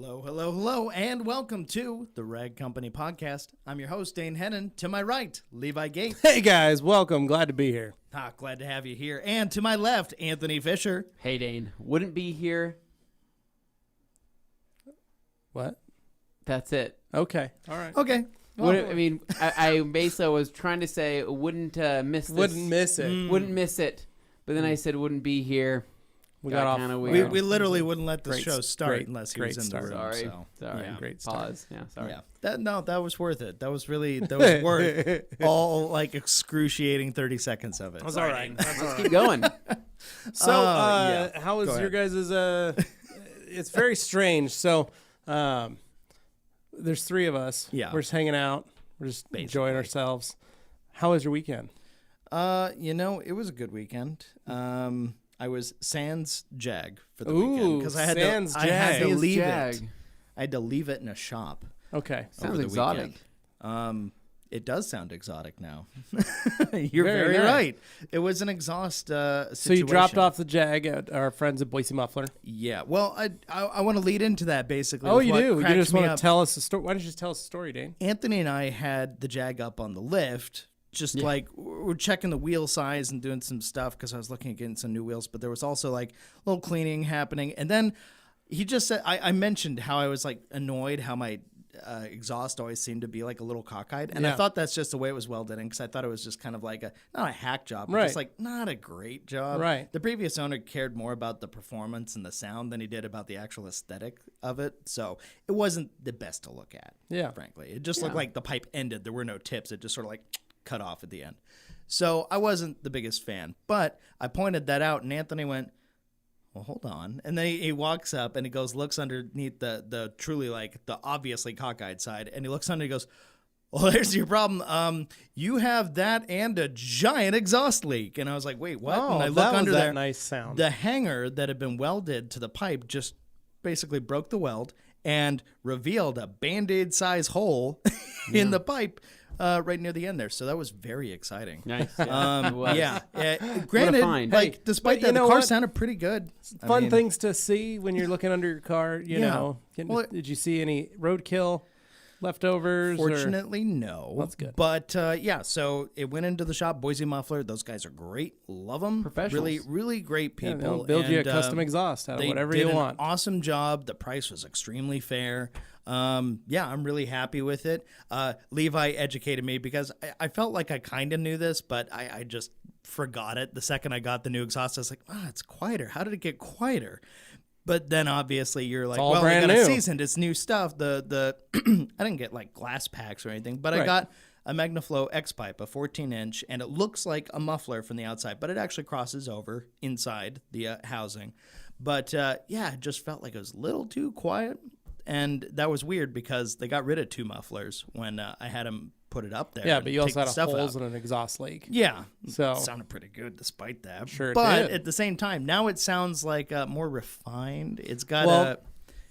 Hello, hello, hello, and welcome to the Rag Company Podcast. I'm your host, Dane Hennen. To my right, Levi Gates. Hey guys, welcome. Glad to be here. Glad to have you here. And to my left, Anthony Fisher. Hey, Dane. Wouldn't be here. What? That's it. Okay. All right. Okay. I mean, I basically was trying to say wouldn't miss this. Wouldn't miss it. Wouldn't miss it. But then I said wouldn't be here. We got off. kind of We weird. literally wouldn't let the Great- show start great- unless he great was in the start. room. Sorry. So, Sorry. yeah. Great start. Pause. Yeah, sorry. Yeah. That was worth it. That was worth all like excruciating 30 seconds of it. That's all right. That's all Let's right. keep going. So, yeah. how was Go your ahead. guys'? It's very strange. So, there's three of us. Yeah. We're just hanging out. We're just enjoying ourselves. How was your weekend? It was a good weekend. I was sans Jag for the Ooh, weekend because I had sans I had to Jag. leave Jag. it. I had to leave it in a shop. Okay. Sounds over the exotic. weekend. It does sound exotic now. You're Very very nice. right. It was an exhaust situation. So you dropped off the Jag at our friends at Boise Muffler. Yeah. Well, I want to lead into that basically. Oh, with you what do. You cracked just me want up. to tell us a story. Why don't you just tell us a story, Dane? Anthony and I had the Jag up on the lift. Just like we're checking the wheel size and doing some stuff because I was looking at getting some new wheels, but there was also like a little cleaning happening. And then he just said, I mentioned how I was like annoyed how my exhaust always seemed to be like a little cockeyed. And I Yeah. thought that's just the way it was welded in because I thought it was just kind of like not a hack job, but Right. just like not a great job. Right. The previous owner cared more about the performance and the sound than he did about the actual aesthetic of it. So it wasn't the best to look at, Yeah. frankly. It just looked like the pipe ended. There were no tips. It just sort of like cut off at the end. So I wasn't the biggest fan, but I pointed that out and Anthony went, well, hold on. And then he walks up and he goes, looks underneath the truly like the obviously cockeyed side. And he looks under and he goes, well, there's your problem. You have that and a giant exhaust leak. And I was like, wait, what? Oh, and I that look was under that there. nice sound. The hanger that had been welded to the pipe just basically broke the weld and revealed a Band-Aid size hole in the pipe right near the end there. So that was very exciting. Nice. Yeah. It was. Yeah. Granted, find. like Hey, despite but that, you the know car what? sounded pretty good. I Fun mean, things to see when you're looking under your car, you Yeah. know. Well, Did you see any roadkill leftovers? Fortunately, no. That's good. But so it went into the shop. Boise Muffler. Those guys are great. Love them. Professionals. Really, really great Yeah, people. they'll build you a And, custom exhaust out of they whatever did you an want. Awesome job. The price was extremely fair. I'm really happy with it. Levi educated me because I felt like I kind of knew this, but I just forgot it. The second I got the new exhaust, I was like, it's quieter. How did it get quieter? But then obviously you're like, all well, I brand got new. it seasoned. It's new stuff. The I didn't get like glass packs or anything, but I Right. got a MagnaFlow X pipe, a 14-inch, and it looks like a muffler from the outside, but it actually crosses over inside the housing. But it just felt like it was a little too quiet. And that was weird because they got rid of two mufflers when I had them put it up there. Yeah, and but you take also the had stuff holes out. in an exhaust leak. Yeah, So- it sounded pretty good despite that. Sure it but did. at the same time, now it sounds like more refined. It's got Well,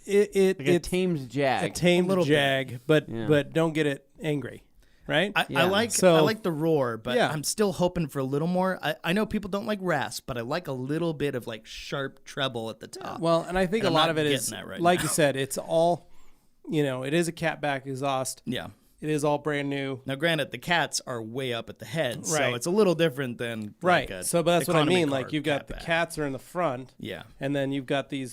It Like a tamed a Jag. tamed little bit. Jag, but Yeah. but don't get it angry, right? I Yeah. like So- I like the roar, but Yeah. I'm still hoping for a little more. I know people don't like rasp, but I like a little bit of like sharp treble at the top. Well, and I think And a I'm lot not of it is, getting that right like now. you said, it's all, it is a catback exhaust. Yeah. It is all brand new. Now, granted, the cats are way up at the head, Right. so it's a little different than Right. Like a So, but that's what I economy mean. car Like you've got the catback. cats are in the front. Yeah. And then you've got the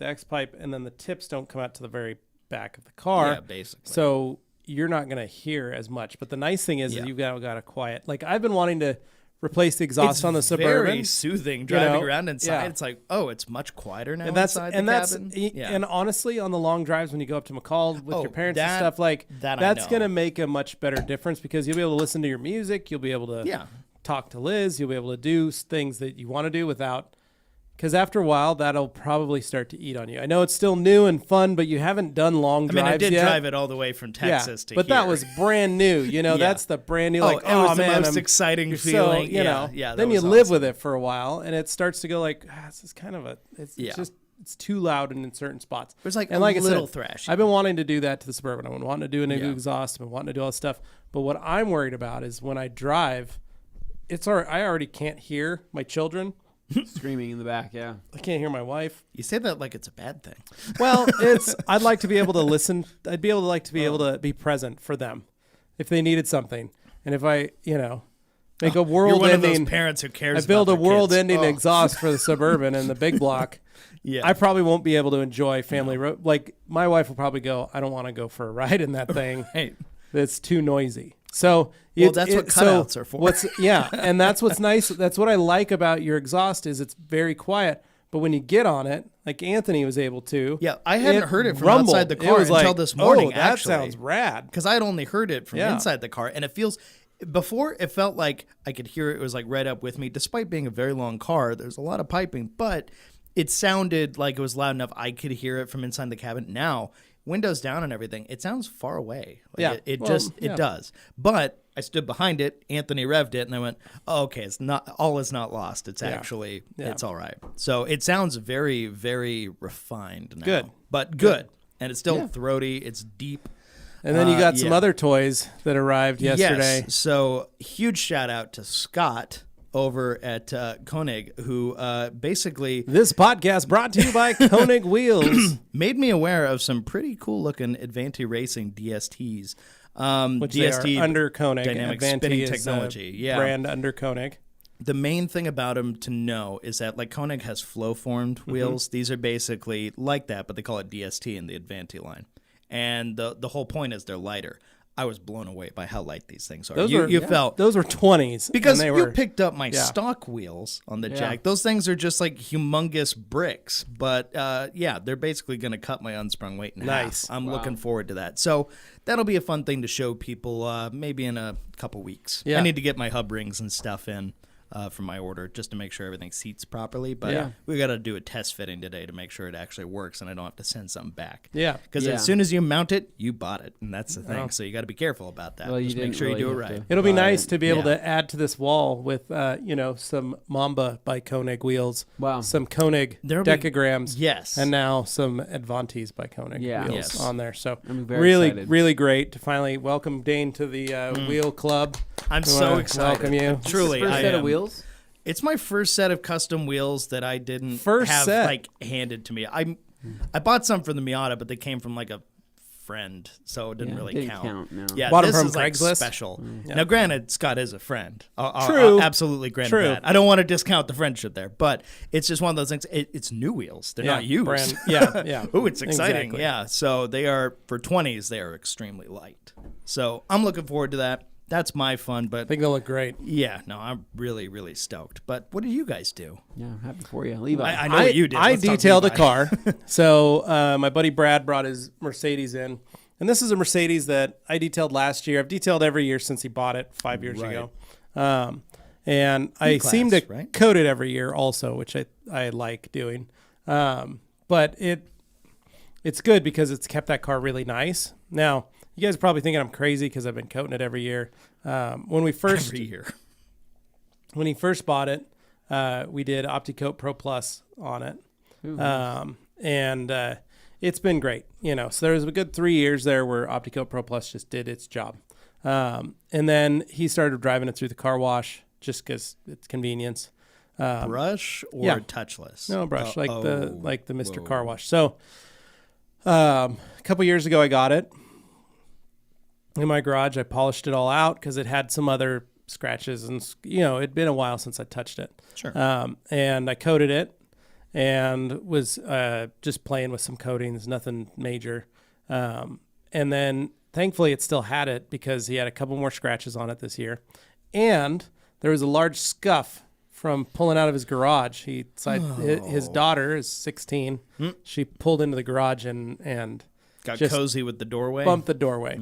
X pipe, and then the tips don't come out to the very back of the car. Yeah, basically. So you're not going to hear as much. But the nice thing is Yeah. that you've got a quiet. Like I've been wanting to replace the exhaust It's on the Suburban. very soothing driving know, around inside. yeah. It's like, it's much quieter now And that's inside and the that's cabin. and honestly, on the long drives when you go up to McCall with your parents and that- stuff, like that I that's know. going to make a much better difference because you'll be able to listen to your music. You'll be able to Yeah. talk to Liz. You'll be able to do things that you want to do without. Because after a while, that'll probably start to eat on you. I know it's still new and fun, but you haven't done long I drives mean, I did yet. drive it all the way from Texas to but here. that was brand new. Yeah. That's the brand new. Oh, Like, it was the man, most exciting you're feeling. So, Yeah, know, yeah, that then you was live awesome. with it for a while, and it starts to go like, this is kind of it's Yeah. just it's too loud in certain spots. There's like and a like little I said, thrash. I've been wanting to do that to the Suburban. I've been wanting to do a new Yeah. exhaust. I've been wanting to do all this stuff. But what I'm worried about is when I drive, it's all right. I already can't hear my children Screaming in the back, yeah. I can't hear my wife. You say that like it's a bad thing. Well, I'd like to be able to listen. I'd be able to be present for them if they needed something. And if I, make a You're one world-ending of those parents who cares. I build a about their kids. world-ending exhaust for the Suburban and the big block. Yeah. I probably won't be able to enjoy family road. Like my wife will probably go, I don't want to go for a ride in that thing. Right. It's too noisy. So That's what cutouts are for. And that's what's nice. That's what I like about your exhaust is it's very quiet. But when you get on it, like Anthony was able to. Yeah, I hadn't heard it from rumbled. outside the It car was until like, this morning. that actually, sounds rad. because I had only heard it from Yeah. inside the car, and it feels. Before it felt like I could hear it. It was like right up with me. Despite being a very long car, there's a lot of piping, but it sounded like it was loud enough I could hear it from inside the cabin. Now, windows down and everything, it sounds far away. Like Yeah. it does. But I stood behind it. Anthony revved it, and I went, "Oh, okay, it's not all is not lost. It's actually it's all right." So it sounds very, very refined now. Good. But good, and it's still throaty. It's deep. And then you got some other toys that arrived yesterday. Yes. So huge shout out to Scott over at Koenig, who basically This podcast brought to you by Koenig Wheels. made me aware of some pretty cool looking Advanti Racing DSTs. Which DST they are under Koenig. dynamic Advanti spinning is technology. a brand under Koenig. The main thing about them to know is that like Koenig has flow formed wheels. These are basically like that, but they call it DST in the Advanti line. And the whole point is they're lighter. I was blown away by how light these things are. You felt those were 20s because and they you were, picked up my stock wheels on the Jack. Those things are just like humongous bricks, but they're basically going to cut my unsprung weight in Nice. half. I'm looking forward to that. So that'll be a fun thing to show people maybe in a couple weeks. Yeah. I need to get my hub rings and stuff in from my order just to make sure everything seats properly. But we got to do a test fitting today to make sure it actually works and I don't have to send something back. Yeah. Because as soon as you mount it, you bought it, and that's the thing. So you got to be careful about that. Well, just make sure you do it right. It'll be nice to be able to add to this wall with, some Mamba by Koenig wheels. Wow. Some Koenig decograms. Yes. And now some Advantis by Koenig wheels on there. So I'm very really, excited. really great to finally welcome Dane to the wheel club. I'm We so wanna excited. Welcome you. Truly, First I set am. of wheels. It's my first set of custom wheels that I didn't First have set. like handed to me. I bought some from the Miata, but they came from like a friend, so it didn't really didn't count. count, no. Yeah, Bought 'em this from is like Craigslist? special. Now, granted, Scott is a friend. True. I'll absolutely grant True. that. I don't want to discount the friendship there, but it's just one of those things. It's new wheels; they're not used. brand- yeah. Ooh, it's exciting. Exactly. Yeah, so they are for 20s. They are extremely light. So I'm looking forward to that. That's my fun, but I think they'll look great. yeah, no, I'm really, really stoked. But what did you guys do? Yeah, happy for you, Levi. I know what you did. I Let's talk detailed a Levi. car. So my buddy Brad brought his Mercedes in. And this is a Mercedes that I detailed last year. I've detailed every year since he bought it 5 years ago. And I E-Class, seem to right? coat it every year also, which I like doing. But it's good because it's kept that car really nice. Now, you guys are probably thinking I'm crazy because I've been coating it every year. When we first Every year. when he first bought it, we did OptiCoat Pro Plus on it. And it's been great. So there was a good 3 years there where OptiCoat Pro Plus just did its job. And then he started driving it through the car wash just because it's convenience. Brush or yeah. touchless? No brush, like the Mr. Whoa. Car Wash. So a couple years ago, I got it in my garage. I polished it all out because it had some other scratches, and it'd been a while since I touched it. Sure. And I coated it and was just playing with some coatings, nothing major. And then thankfully it still had it because he had a couple more scratches on it this year. And there was a large scuff from pulling out of his garage. His daughter is 16. She pulled into the garage and Got just cozy with the doorway. bumped the doorway.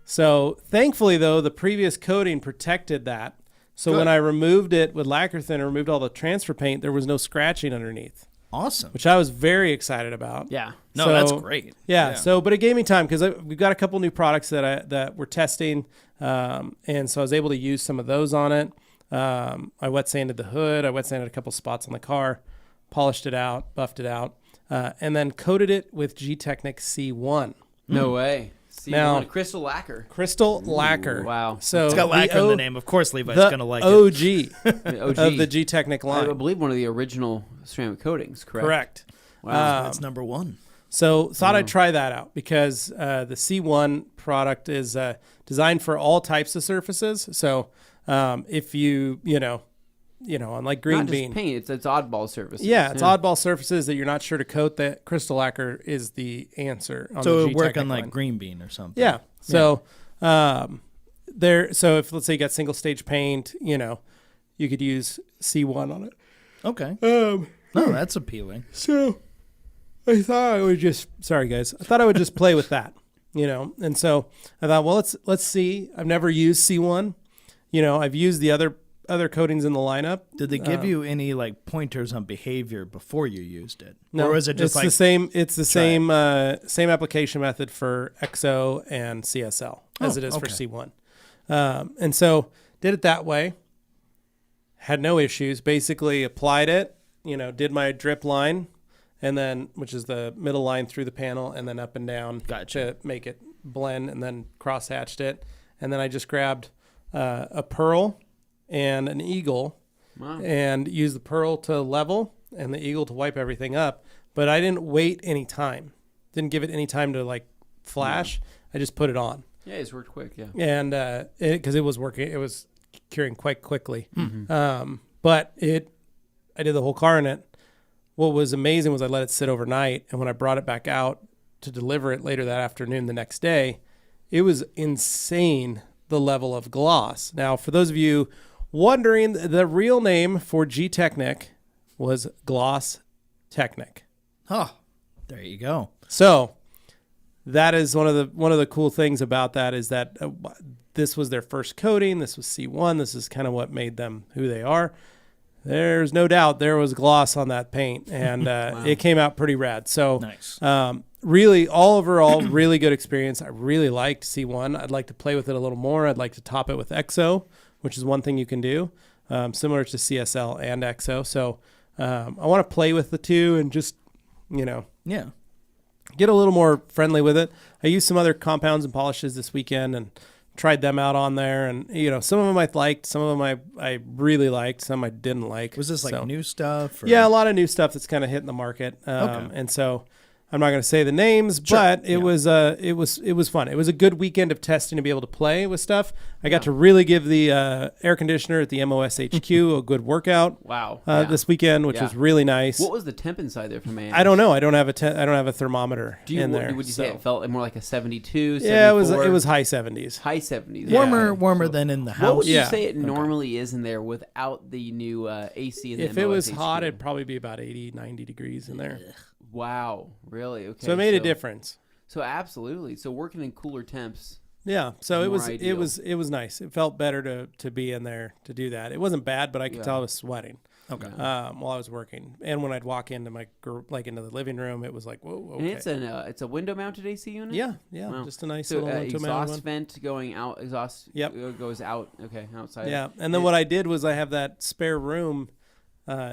So thankfully, though, the previous coating protected that. So Good. when I removed it with lacquer thin and removed all the transfer paint, there was no scratching underneath, Awesome. which I was very excited about. yeah. No, So- that's great. Yeah. So, but it gave me time because we've got a couple new products that we're testing, and so I was able to use some of those on it. I wet sanded the hood. I wet sanded a couple spots on the car, polished it out, buffed it out, and then coated it with G-Technic C1. No way. Now, crystal lacquer. Crystal lacquer. Wow. So It's got lacquer in the name. Of course, Levi's going to like it. OG of the G-Technic line. I believe one of the original ceramic coatings, correct? Correct. Wow. That's number one. So thought I'd try that out because the C1 product is designed for all types of surfaces. So if unlike green Not just bean, paint, it's oddball surfaces. yeah, it's oddball surfaces that you're not sure to coat. That crystal lacquer is the answer. On So the it would work G-Technic on like line. green bean or something. Yeah. So so if let's say you got single stage paint, you could use C1 on it. Okay. No, that's appealing. So I thought I would just play with that, And so I thought, well, let's see. I've never used C1. I've used the other coatings in the lineup. Did they give you any like pointers on behavior before you used it? No, or was it just the same? It's the same application method for XO and CSL as it is for C1. And so did it that way. Had no issues. Basically applied it. Did my drip line. And then, which is the middle line through the panel and then up and down to make it blend, and then cross-hatched it. And then I just grabbed a pearl and an eagle and used the pearl to level and the eagle to wipe everything up. But I didn't wait any time. Didn't give it any time to like flash. I just put it on. Yeah, it's worked quick, yeah. And because it was working, it was curing quite quickly. But I did the whole car in it. What was amazing was I let it sit overnight, and when I brought it back out to deliver it later that afternoon the next day, it was insane, the level of gloss. Now, for those of you wondering, the real name for G-Technic was Gloss Technic. Oh, there you go. So that is one of the cool things about that is that this was their first coating. This was C1. This is kind of what made them who they are. There's no doubt there was gloss on that paint, and Wow. It came out pretty rad. So Nice. Really, all overall, really good experience. I really liked C1. I'd like to play with it a little more. I'd like to top it with XO, which is one thing you can do, similar to CSL and XO. So I want to play with the two and just, Yeah. get a little more friendly with it. I used some other compounds and polishes this weekend and tried them out on there, and some of them I liked, some of them I really liked, some I didn't like. Was this like new stuff? Or? Yeah, a lot of new stuff that's kind of hitting the market. Okay. And so I'm not going to say the names, Sure. but it Yeah. was fun. It was a good weekend of testing to be able to play with stuff. I got to really give the air conditioner at the MOS HQ a good workout. Wow. This weekend, which Yeah. was really nice. What was the temp inside there for man? I don't know. I don't have a thermometer in there. Would you say it felt more like a 72, 74? Yeah, it was high 70s. High 70s. Warmer than in the house. What would you Yeah. say it normally is in there without the new AC in the If it was MOS hot, HQ? it'd probably be about 80, 90 degrees in there. Wow, really? Okay. So it made a difference. So absolutely. So working in cooler temps. Yeah, so it More was ideal. it was nice. It felt better to be in there to do that. It wasn't bad, but I could Yeah. tell I was sweating Okay. while I was working. And when I'd walk into into the living room, it was like, whoa, okay. And it's a window mounted AC unit. yeah, Wow. just a nice So little window mounted exhaust one. vent going out. Exhaust. Yep. Goes out. Okay, outside. Yeah, and then what I did was I have that spare room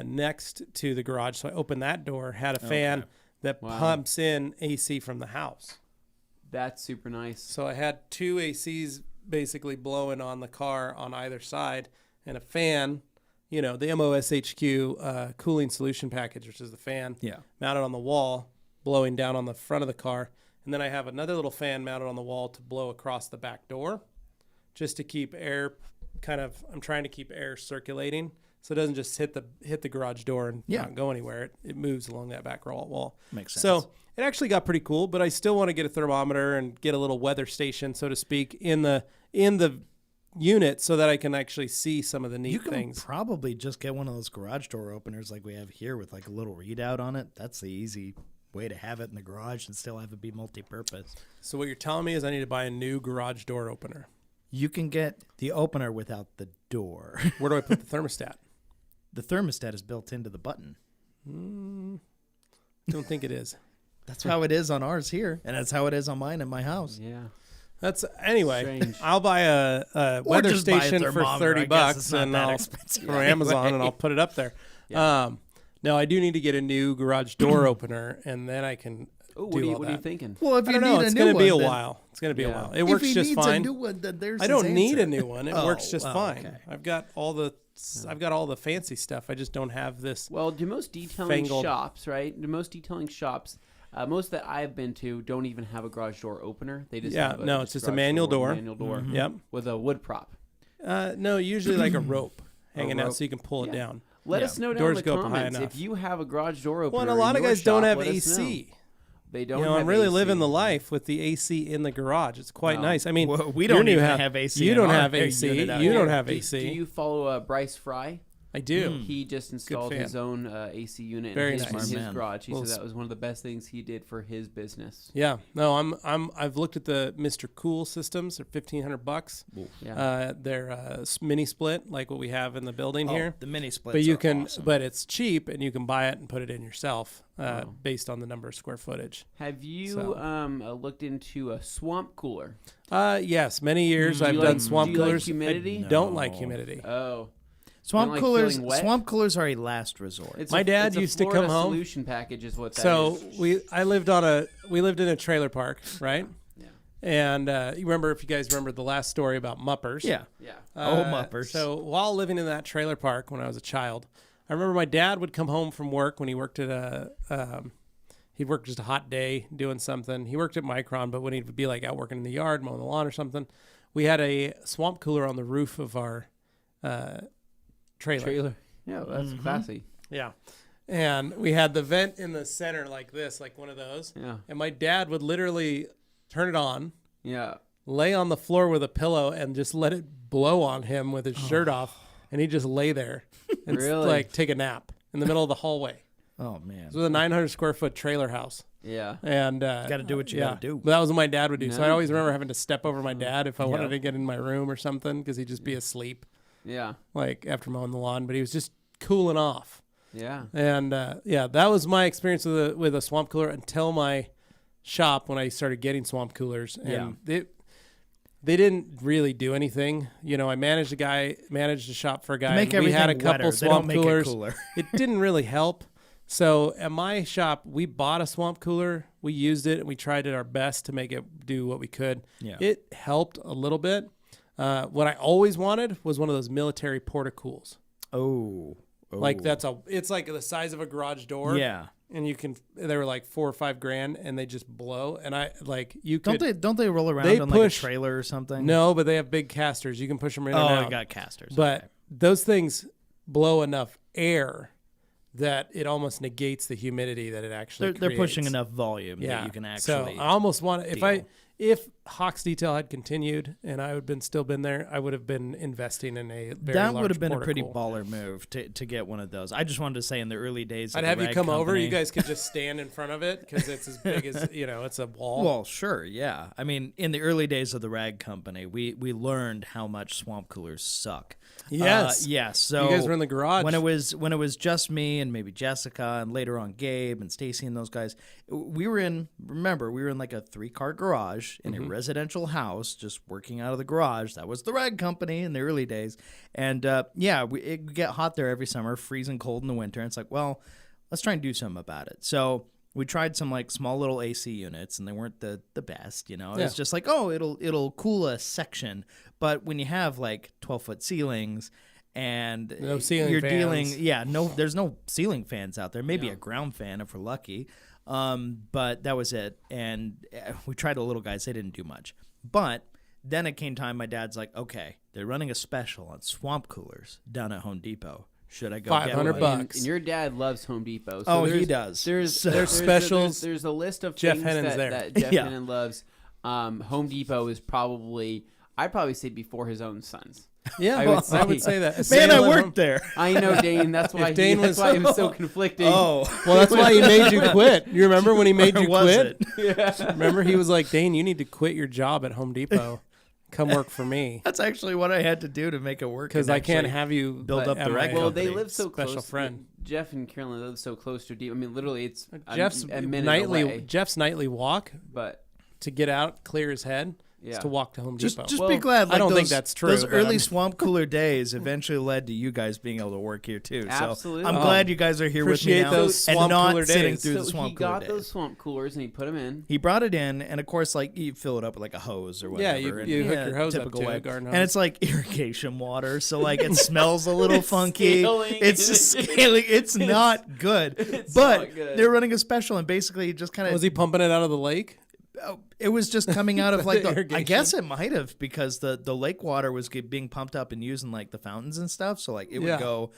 next to the garage, so I opened that door, had a fan that Wow. pumps in AC from the house. That's super nice. So I had two ACs basically blowing on the car on either side, and a fan, the MOS HQ cooling solution package, which is the fan Yeah. mounted on the wall, blowing down on the front of the car. And then I have another little fan mounted on the wall to blow across the back door, just to keep air I'm trying to keep air circulating. So it doesn't just hit the garage door and not go anywhere. It moves along that back wall. Makes sense. So it actually got pretty cool, but I still want to get a thermometer and get a little weather station, so to speak, in the unit so that I can actually see some of the neat You can things. probably just get one of those garage door openers like we have here with like a little readout on it. That's the easy way to have it in the garage and still have it be multi-purpose. So what you're telling me is I need to buy a new garage door opener. You can get the opener without the door. Where do I put the thermostat? The thermostat is built into the button. Don't think it is. That's how it is on ours here, and that's how it is on mine in my house. Yeah. That's anyway. Strange. I'll buy a Or weather just buy a station for thermometer. I guess it's $30 not and that I'll expensive from anyway. Amazon and I'll put it up there. Yeah. Now I do need to get a new garage door opener, and then I can Oh, do what are you that. thinking? Well, if I you don't know. need It's a going new to be a one, then- while. It's going to be a Yeah. while. It works if he just needs fine. a new one, then there's I don't his need answer. a new one. It works just fine. Okay. I've got all the fancy stuff. I just don't have this. Well, do most detailing Fangled. shops, right? Do most detailing shops, most that I've been to, don't even have a garage door opener. They just have it's just a garage manual door. Manual door. Yep. With a wood prop. No, usually like a rope hanging out rope. so you can pull it Yeah. down. Let Yeah. us know down Doors in the go up high comments enough. if you have a garage door opener. Well, and a lot in of your guys don't shop, have let us know. AC. They don't. You know, have I'm really AC. living the life with the AC in the garage. It's quite No. nice. I mean, Well, we your don't new even house- have AC You in don't our have AC. unit out You here. don't have Do AC. you follow Bryce Fry? I do. He just installed fan. his own AC unit Very in his, nice. in his Smart man. garage. He Well, said that was one of the best things he did for his business. Yeah. No, I've looked at the Mr. Cool systems. They're $1,500. Yeah. They're mini split like what we have in the building here. The mini splits. But you are can, awesome. but it's cheap, and you can buy it and put it in yourself, Wow. based on the number of square footage. Have you So. looked into a swamp cooler? Yes, many years I've you done like- swamp do you like coolers. humidity? I don't like No. humidity. Oh, swamp like coolers. feeling wet? Swamp coolers are a last resort. My dad it's a used to come Florida home- Solution package is what that So is. we lived in a trailer park, right? Yeah. And you remember, if you guys remember the last story about Muppers. yeah. Yeah. Muppers. So while living in that trailer park when I was a child, I remember my dad would come home from work when he worked at he'd work just a hot day doing something. He worked at Micron, but when he'd be like out working in the yard, mowing the lawn or something, we had a swamp cooler on the roof of our trailer. Yeah, that's classy. Yeah. And we had the vent in the center like this, like one of those. Yeah. And my dad would literally turn it on, Yeah. lay on the floor with a pillow, and just let it blow on him with his shirt off. And he'd just lay there and Really? like take a nap in the middle of the hallway. Oh man. It was a 900 square foot trailer house. Yeah. And Got to do what you got to do. But that was what my dad would do. So I No. always remember having to step over my dad if I wanted Yeah. to get in my room or something, because he'd just be asleep Yeah. like after mowing the lawn. But he was just cooling off. Yeah. And that was my experience with a swamp cooler until my shop when I started getting swamp coolers. And they didn't really do anything. You know, I managed a shop for a guy. Make and we had a everything couple wetter. They don't swamp make it coolers. cooler. It didn't really help. So at my shop, we bought a swamp cooler. We used it and we tried it our best to make it do what we could. Yeah. It helped a little bit. What I always wanted was one of those military porta-cools. Oh. Like it's like the size of a garage door. Yeah. And they were like $4 or $5 grand, and they just blow. And Don't they roll around They on like push- a trailer or something? No, but they have big casters. You can push them in and Oh, out. I got casters. But Okay. those things blow enough air that it almost negates the humidity that it actually they're pushing creates. enough volume that you can actually. So I almost want deal. if Hawk's Detail had continued and I would still been there, I would have been investing in a very that large would have been a pretty porta-cool. baller move to get one of those. I just wanted to say in the early days. Of I'd the have you rag come over. company- You guys could just stand in front of it because it's as big as it's a wall. Well, sure, yeah. I mean, in the early days of the rag company, we learned how much swamp coolers suck. Yes. Yes. So You guys were in the garage. when it was just me and maybe Jessica and later on Gabe and Stacy and those guys. We were in like a 3-car garage in a residential house, just working out of the garage. That was the rag company in the early days, and it would get hot there every summer, freezing cold in the winter. And it's like, well, let's try and do something about it. So we tried some like small little AC units, and they weren't the best, you know. Yeah. It's just like, oh, it'll cool a section, but when you have like 12-foot ceilings and No ceiling you're fans. there's no ceiling fans out there. Maybe Yeah. a ground fan if we're lucky, but that was it. And we tried the little guys; they didn't do much. But then it came time. My dad's like, okay, they're running a special on swamp coolers down at Home Depot. Should I go get $500 one? bucks. And your dad loves Home Depot. So Oh, he there's- does. There's So- There's specials. There's a list of Jeff things Hennen's there. that Jeff Yeah. Hennen loves. Home Depot is probably, I'd probably say before his own sons. Yeah, I I would would say- say that. A Man, I sale at worked home- there. I know Dane. That's why Dane that's was- why he was so conflicting. Oh, Well, that's why he made you quit. You remember when he made you or was quit? it? Remember, he was like, Dane, you need to quit your job at Home Depot. Come work for me. That's actually what I had to do to make it work. Because and I can't actually have you build up the rag Well, company. they live so Special close. friend. Jeff and Carolyn live so close to Depot. I mean, literally, it's Jeff's a minute away. nightly walk But to get out, clear his head Yeah. to walk to Home Depot. Just be glad. Like, I don't think those- that's true. Those but early I'm- swamp cooler days eventually led to you guys being able to work here too. Absolutely. So I'm glad you guys are here with me Appreciate now those and swamp not cooler sitting days. through the So swamp he cooler got days. those swamp coolers and he put them in. He brought it in, and of course, like you fill it up with like a hose or whatever. Yeah, and, you hook your hose up typical to a way. garden and hose. it's like irrigation water, so like it smells a little funky. scaling. It's just scaling. It's not good. But not good. they're running a special, and basically just kind of Was he pumping it out of the lake? it was just coming out of like The I irrigation? guess it might have because the lake water was being pumped up and used in like the fountains and stuff. So like it would Yeah. go.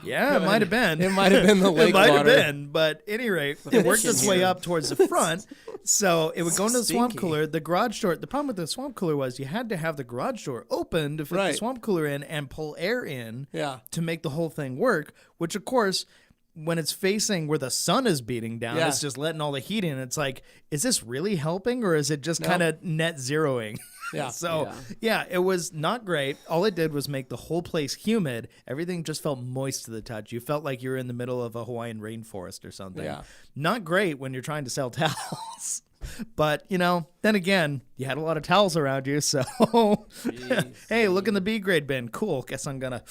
Yeah, it might have been. It might have been the lake It might water. have been, but at any rate, it worked its way up towards the front. So it would go into the swamp Stinky. cooler. The garage door. The problem with the swamp cooler was you had to have the garage door open to fit the Right. swamp cooler in and pull air in Yeah. to make the whole thing work. Which of course, when it's facing where the sun is beating down, Yeah. it's just letting all the heat in. It's like, is this really helping or is it just kind of net zeroing? Yeah. So yeah, it was not great. All it did was make the whole place humid. Everything just felt moist to the touch. You felt like you were in the middle of a Hawaiian rainforest or something. Yeah. Not great when you're trying to sell towels. But, you know, then again, you had a lot of towels around you, so hey, look in the B grade bin. Cool. Guess I'm gonna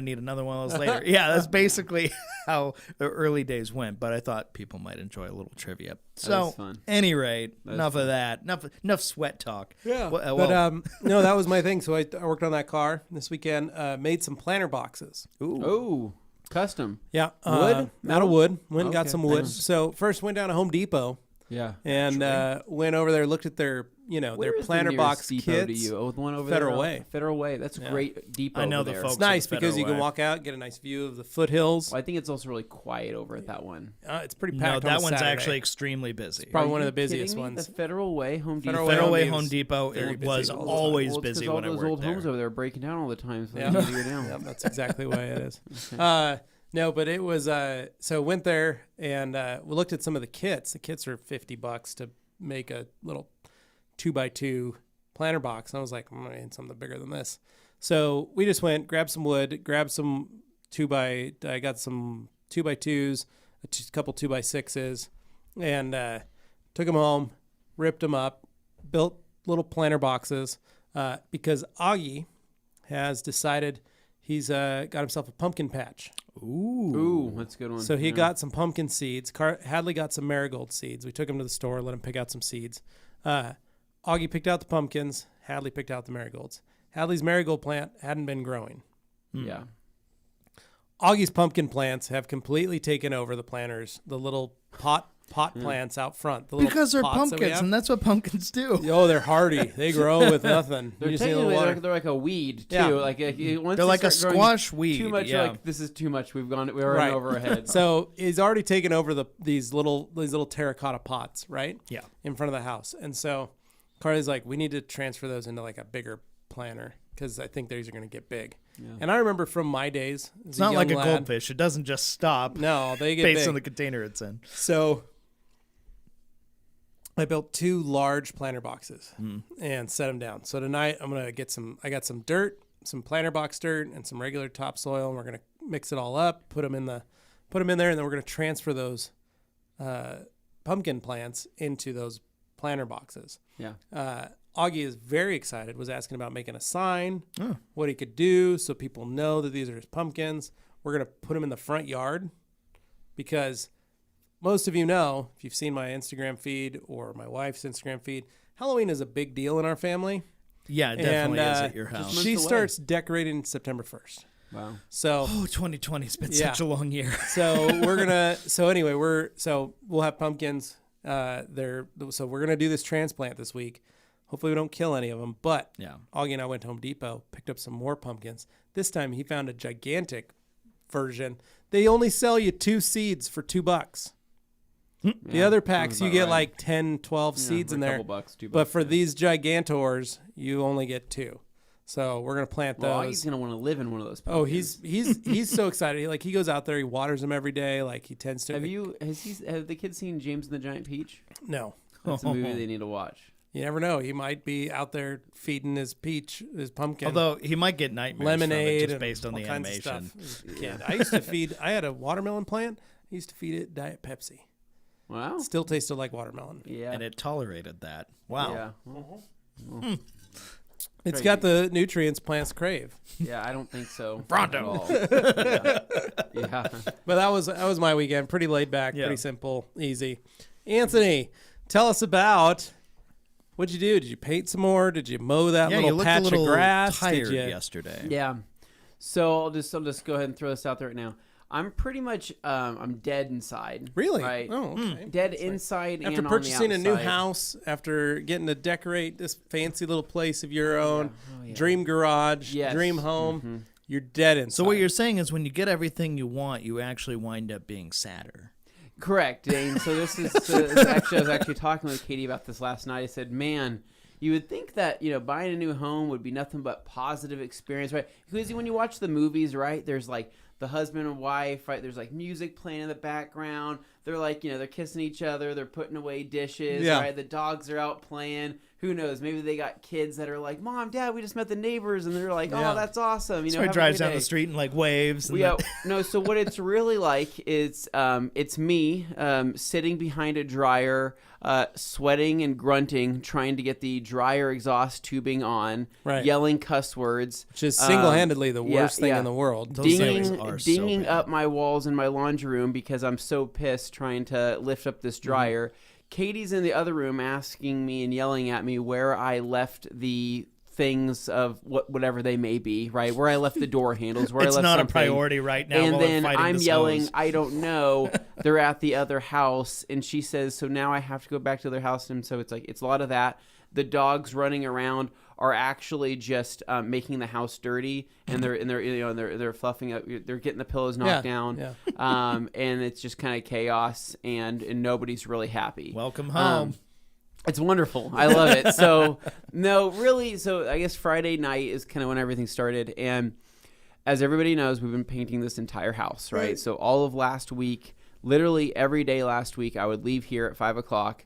need another one of those later. Yeah, that's basically how the early days went. But I thought people might enjoy a little trivia. So, was fun. any rate, enough of that. Enough sweat talk. Yeah. Well, But no, that was my thing. So I worked on that car this weekend. Made some planter boxes. Oh, custom. Yeah. Wood? Out Metal? of wood. Went and got Okay, some wood. nice. So first went down to Home Depot Yeah. and went over there, looked at their their planter box depot kits. to you? Oh, the one over Federal there. Way. Federal Way. That's a Yeah. great depot. I know over the there. folks. It's nice Federal because you can Way. walk out, get a nice view of the foothills. Well, I think it's also really quiet over at that one. It's pretty no, packed. on that a one's Saturday. actually extremely busy. probably Are one of you the busiest kidding me? ones. The Federal Way, Home Depot. Federal Federal Way Home Home is Depot very busy was all the time. always Well, it's 'cause busy all when I those worked old there. homes over there are breaking down all the time. So Yeah. they need to go down. Yep, that's exactly why it is. No, but it was so went there and we looked at some of the kits. The kits are $50 to make a little 2x2 planter box. And I was like, I'm gonna need something bigger than this. So we just went, grabbed some wood, grabbed some I got some 2x2s, a couple 2x6s, and took them home, ripped them up, built little planter boxes because Augie has decided he's got himself a pumpkin patch. Ooh, that's a good one. So he Yeah. got some pumpkin seeds. Hadley got some marigold seeds. We took him to the store, let him pick out some seeds. Augie picked out the pumpkins. Hadley picked out the marigolds. Hadley's marigold plant hadn't been growing. Yeah. Augie's pumpkin plants have completely taken over the planters, the little pot plants out front. The little Because they're pots that we pumpkins, have. and that's what pumpkins do. Oh, they're hardy. They grow with nothing. They're You just need a little technically water. they're like a weed too. Yeah. Like once They're they like a start growing squash weed. Too much. Yeah. Like this is too much. We're running Right. over our head. So he's already taken over these little terracotta pots, right? Yeah. In front of the house. And so Carly's like, we need to transfer those into like a bigger planter because I think these are going to get big. Yeah. And I remember from my days, It's not like a goldfish. It doesn't just stop No, they get based big. on the container it's in. So I built 2 large planter boxes and set them down. So tonight I'm going to get I got some dirt, some planter box dirt and some regular topsoil, and we're going to mix it all up, put them in there, and then we're going to transfer those pumpkin plants into those planter boxes. Yeah. Augie is very excited, was asking about making a sign, what he could do so people know that these are his pumpkins. We're going to put them in the front yard because most of you know, if you've seen my Instagram feed or my wife's Instagram feed, Halloween is a big deal in our family. Yeah, it definitely And, is at your house. months She away. starts decorating September 1st. Wow. So Oh, 2020 has been Yeah. such a long year. So we'll have pumpkins. So we're gonna do this transplant this week. Hopefully we don't kill any of them. But Yeah. Augie and I went to Home Depot, picked up some more pumpkins. This time he found a gigantic version. They only sell you 2 seeds for $2. The Yeah, other sounds packs you about get right. like 10, 12 Yeah, seeds for in a there. couple bucks, $2 But for yeah. these gigantors, you only get 2. So we're gonna plant Well, those. he's gonna want to live in one of those. Oh, pumpkins. he's so excited. He goes out there, he waters them every day. Like he tends to. Have the kids seen James and the Giant Peach? No, That's a movie they need to watch. you never know. He might be out there feeding his pumpkin. Although he might get nightmares lemonade from it just and based on all the kinds animation. of stuff. As a kid. I used to feed. I had a watermelon plant. I used to feed it Diet Pepsi. Wow. Still tasted like watermelon. Yeah. And it tolerated that. Wow. Yeah. It's got the nutrients plants crave. Yeah, I don't think so. Pronto. Yeah. But that was my weekend. Pretty laid back, Yeah. pretty simple, easy. Anthony, tell us about what'd you do? Did you paint some more? Did you mow that Yeah, you little looked patch a little of grass? tired Did you? yesterday. Yeah. So I'll just go ahead and throw this out there right now. I'm pretty much I'm dead inside. Really? Right. Oh, okay. Dead inside and After on purchasing the a new outside. house, after getting to decorate this fancy little place of your own, Oh, yeah. dream garage, Yes. dream home, you're dead inside. So what you're saying is when you get everything you want, you actually wind up being sadder. Correct, Dane. So this is actually I was actually talking with Katie about this last night. I said, man, you would think that buying a new home would be nothing but positive experience, right? Because when you watch the movies, right, there's like the husband and wife, right? There's like music playing in the background. They're like, they're kissing each other. They're putting away dishes, right? The dogs are out playing. Who knows? Maybe they got kids that are like, Mom, Dad, we just met the neighbors. And they're like, oh, that's awesome. So he drives down the street and like waves. And No, so what it's really like is it's me sitting behind a dryer, sweating and grunting, trying to get the dryer exhaust tubing on, Right. yelling cuss words. which is single-handedly the worst thing yeah. in the world. Those things are so Dinging bad. up my walls in my laundry room because I'm so pissed trying to lift up this dryer. Katie's in the other room asking me and yelling at me where I left the things of whatever they may be, right? Where I left the door handles, where it's I left not something. a priority right now. And while then we're fighting I'm this yelling, hose. I don't know. They're at the other house. And she says, so now I have to go back to their house. And so it's a lot of that. The dogs running around are actually just making the house dirty, and they're fluffing up. They're getting the pillows knocked down, and it's just kind of chaos, and nobody's really happy. Welcome home. It's wonderful. I love it. So no, really. So I guess Friday night is kind of when everything started, and as everybody knows, we've been painting this entire house, right? So all of last week, literally every day last week, I would leave here at 5:00.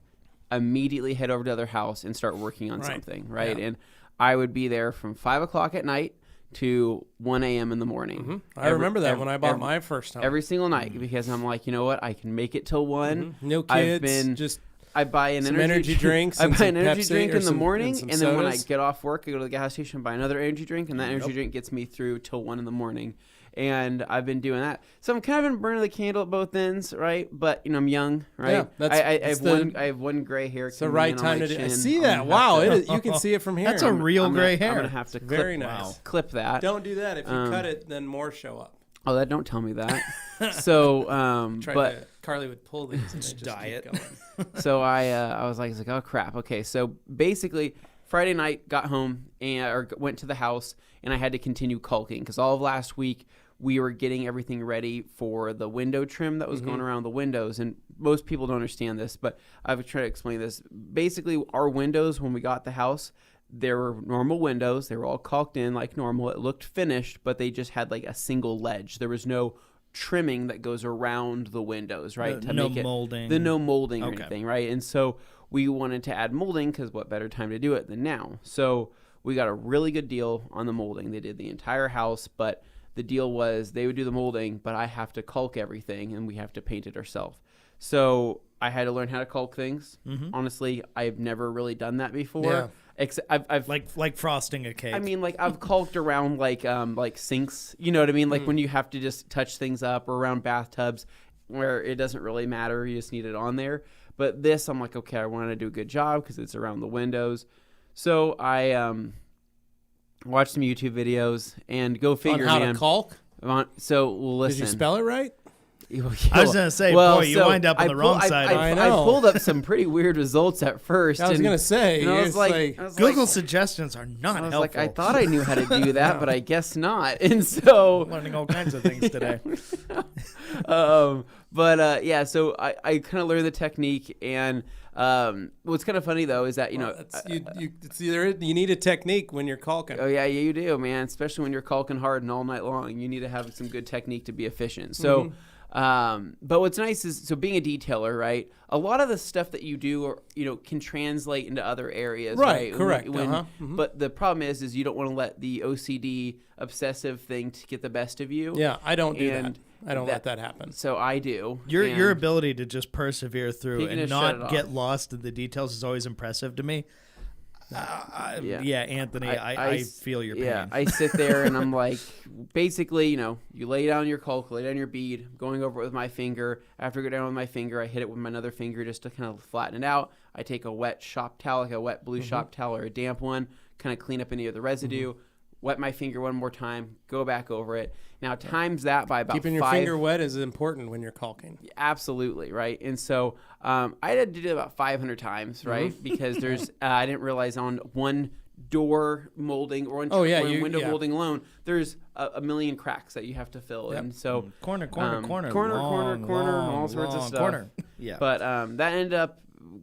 Immediately head over to the other house and start working on something, right? And I would be there from 5:00 at night to 1 a.m. in the morning. I remember that when I bought my first home. Every single night, because I'm like, you know what? I can make it till 1. No kids, just I buy an energy drinks. I and buy an some energy Pepsi drink or in the some- morning, some and then when I sodas. get off work, I go to the gas station, buy another energy drink, and that energy drink gets me through till 1 in the morning. And I've been doing that. So I'm kind of been burning the candle at both ends, right? But I'm young, right? Yeah, I have one gray hair. It's the right time to do. I see that. I'm Wow, you can see it from here. That's a real gray hair. I'm gonna have to clip, Very nice. clip that. Don't do that. If you cut it, then more show up. Oh, that don't tell me that. So, Carly would pull these and just dye keep it. going. So I was like, oh crap. Okay, so basically Friday night got home or went to the house, and I had to continue caulking because all of last week we were getting everything ready for the window trim that was going around the windows. And most people don't understand this, but I've tried to explain this. Basically, our windows, when we got the house, there were normal windows. They were all caulked in like normal. It looked finished, but they just had like a single ledge. There was no trimming that goes around the windows, right? No molding. No molding or Okay. anything, right? And so we wanted to add molding because what better time to do it than now? So we got a really good deal on the molding. They did the entire house, but the deal was they would do the molding, but I have to caulk everything and we have to paint it ourselves. So I had to learn how to caulk things. Honestly, I've never really done that before. Yeah. Except I've like frosting a cake. I mean, like I've caulked around like sinks. You know what I mean? Like when you have to just touch things up, or around bathtubs where it doesn't really matter. You just need it on there. But this, I'm like, okay, I want to do a good job because it's around the windows. So I watched some YouTube videos and go figure, On how man. to caulk? So well, listen. Did you spell it right? I was gonna say, boy, you wind up on the wrong side. I I know. pulled up some pretty weird results at first. I was gonna say. and I was it's like, Google suggestions are not I was helpful. like, I thought I knew how to do that, but I guess not. And so, learning all kinds of things today. yeah, so I kind of learned the technique, and what's kind of funny though is that you need a technique when you're caulking. oh yeah, you do, man, especially when you're caulking hard and all night long. You need to have some good technique to be efficient. So. But what's nice is, so being a detailer, right? A lot of the stuff that you do, can translate into other areas, right? Correct. But the problem is you don't want to let the OCD obsessive thing to get the best of you. Yeah, I don't do that. And I don't let that happen. So I do. Your ability to just persevere through He can and just shut not it get off. lost in the details is always impressive to me. Yeah, Anthony, I feel your pain. Yeah, I sit there and I'm like, basically, you lay down your caulk, lay down your bead, going over it with my finger. After I go down with my finger, I hit it with my other finger just to kind of flatten it out. I take a wet shop towel, like a wet blue shop towel or a damp one, kind of clean up any of the residue, wet my finger one more time, go back over it. Now, times that by about Keeping your finger wet is important when you're caulking. Absolutely, right? And so I had to do it about 500 times, right? Because there's I didn't realize on one door molding or one window molding alone, there's a million cracks that you have to fill. And so corner, long, all sorts of stuff. Corner. Yeah. But that ended up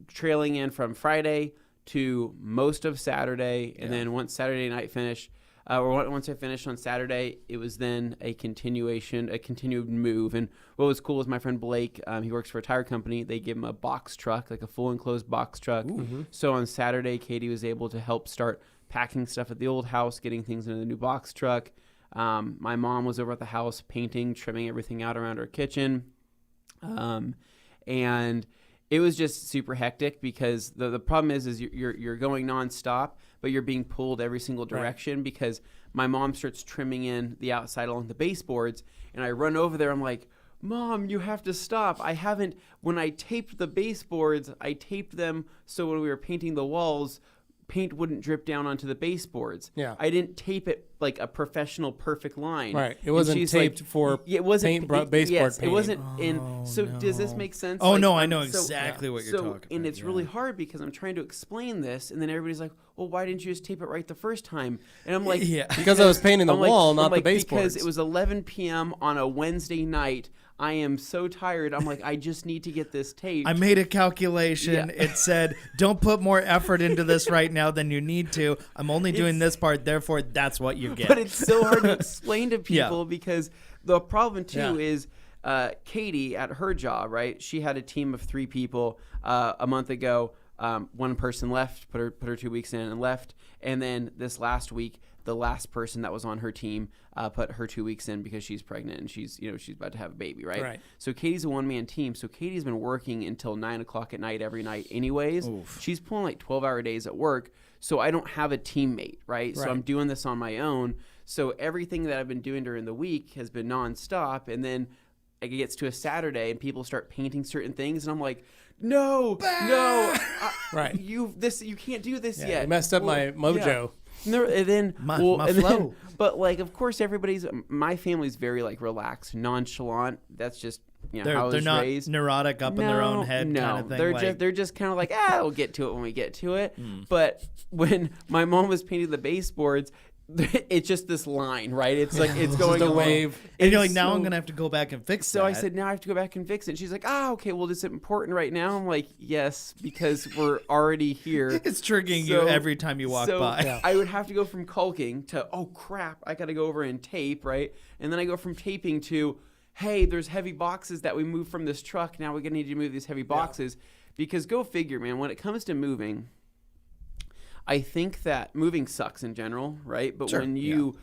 trailing in from Friday to most of Saturday. And then once Saturday night finished, once I finished on Saturday, it was then a continued move. And what was cool is my friend Blake, he works for a tire company. They give him a box truck, like a full enclosed box truck. So on Saturday, Katie was able to help start packing stuff at the old house, getting things into the new box truck. My mom was over at the house painting, trimming everything out around her kitchen. And it was just super hectic because the problem is you're going nonstop, but you're being pulled every single direction because my mom starts trimming in the outside along the baseboards, and I run over there. I'm like, Mom, you have to stop. When I taped the baseboards, I taped them so when we were painting the walls, paint wouldn't drip down onto the baseboards. Yeah. I didn't tape it like a professional perfect line. Right. It wasn't taped for baseboard painting. It wasn't so does this make sense? Oh, no, I know exactly what you're talking about. And it's really hard because I'm trying to explain this, and then everybody's like, well, why didn't you just tape it right the first time? And I'm like, because I was painting the wall, not the baseboards. Because it was 11 p.m. on a Wednesday night. I am so tired. I'm like, I just need to get this taped. I made a calculation. Yeah. It said, don't put more effort into this right now than you need to. I'm only doing this part. Therefore, that's what you get. But it's so hard to explain to people because the problem, too, is Katie at her job, right? She had a team of 3 people a month ago. One person left, put her 2 weeks in and left. And then this last week, the last person that was on her team put her 2 weeks in because she's pregnant and she's about to have a baby, right? So Katie's a one-man team. So Katie's been working until 9 o'clock at night every night anyways. Oof. She's pulling like 12-hour days at work. So I don't have a teammate, right? So I'm doing this on my own. So everything that I've been doing during the week has been nonstop. And then it gets to a Saturday and people start painting certain things. And I'm like, no, you can't do this yet. You messed up my mojo. And then, my flow. But like, of course, my family's very like relaxed, nonchalant. That's just how I was not raised. Neurotic up in their own head kind of thing. They're just kind of like, we'll get to it when we get to it. But when my mom was painting the baseboards, it's just this line, right? It's like it's going a wave, and you're like, now I'm gonna have to go back and fix. So I said, now I have to go back and fix it. And she's like, okay, well, is it important right now? I'm like, yes, because we're already here. It's triggering you every time you walk by. Yeah. I would have to go from caulking to, oh crap, I got to go over and tape, right? And then I go from taping to, hey, there's heavy boxes that we moved from this truck. Now we're gonna need to move these heavy boxes, because go figure, man. When it comes to moving, I think that moving sucks in general, right? But when you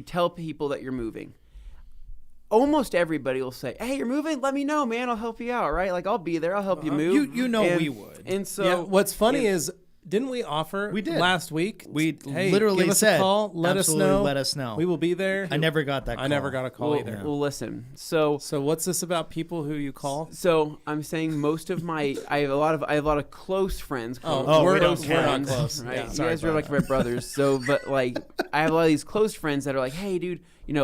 tell people that you're moving, almost everybody will say, hey, you're moving? Let me know, man. I'll help you out, right? Like, I'll be there. I'll help you move. We would. And so what's funny is, didn't we offer last week? We hey, literally give us said, a call, let us know. We will be there. I never got that call. I never got a call either. Well, listen. So what's this about people who you call? So I'm saying most of I have a lot of close friends. We're not close. Right? Yeah, you guys are like my brothers. So, but like, I have a lot of these close friends that are like, hey, dude,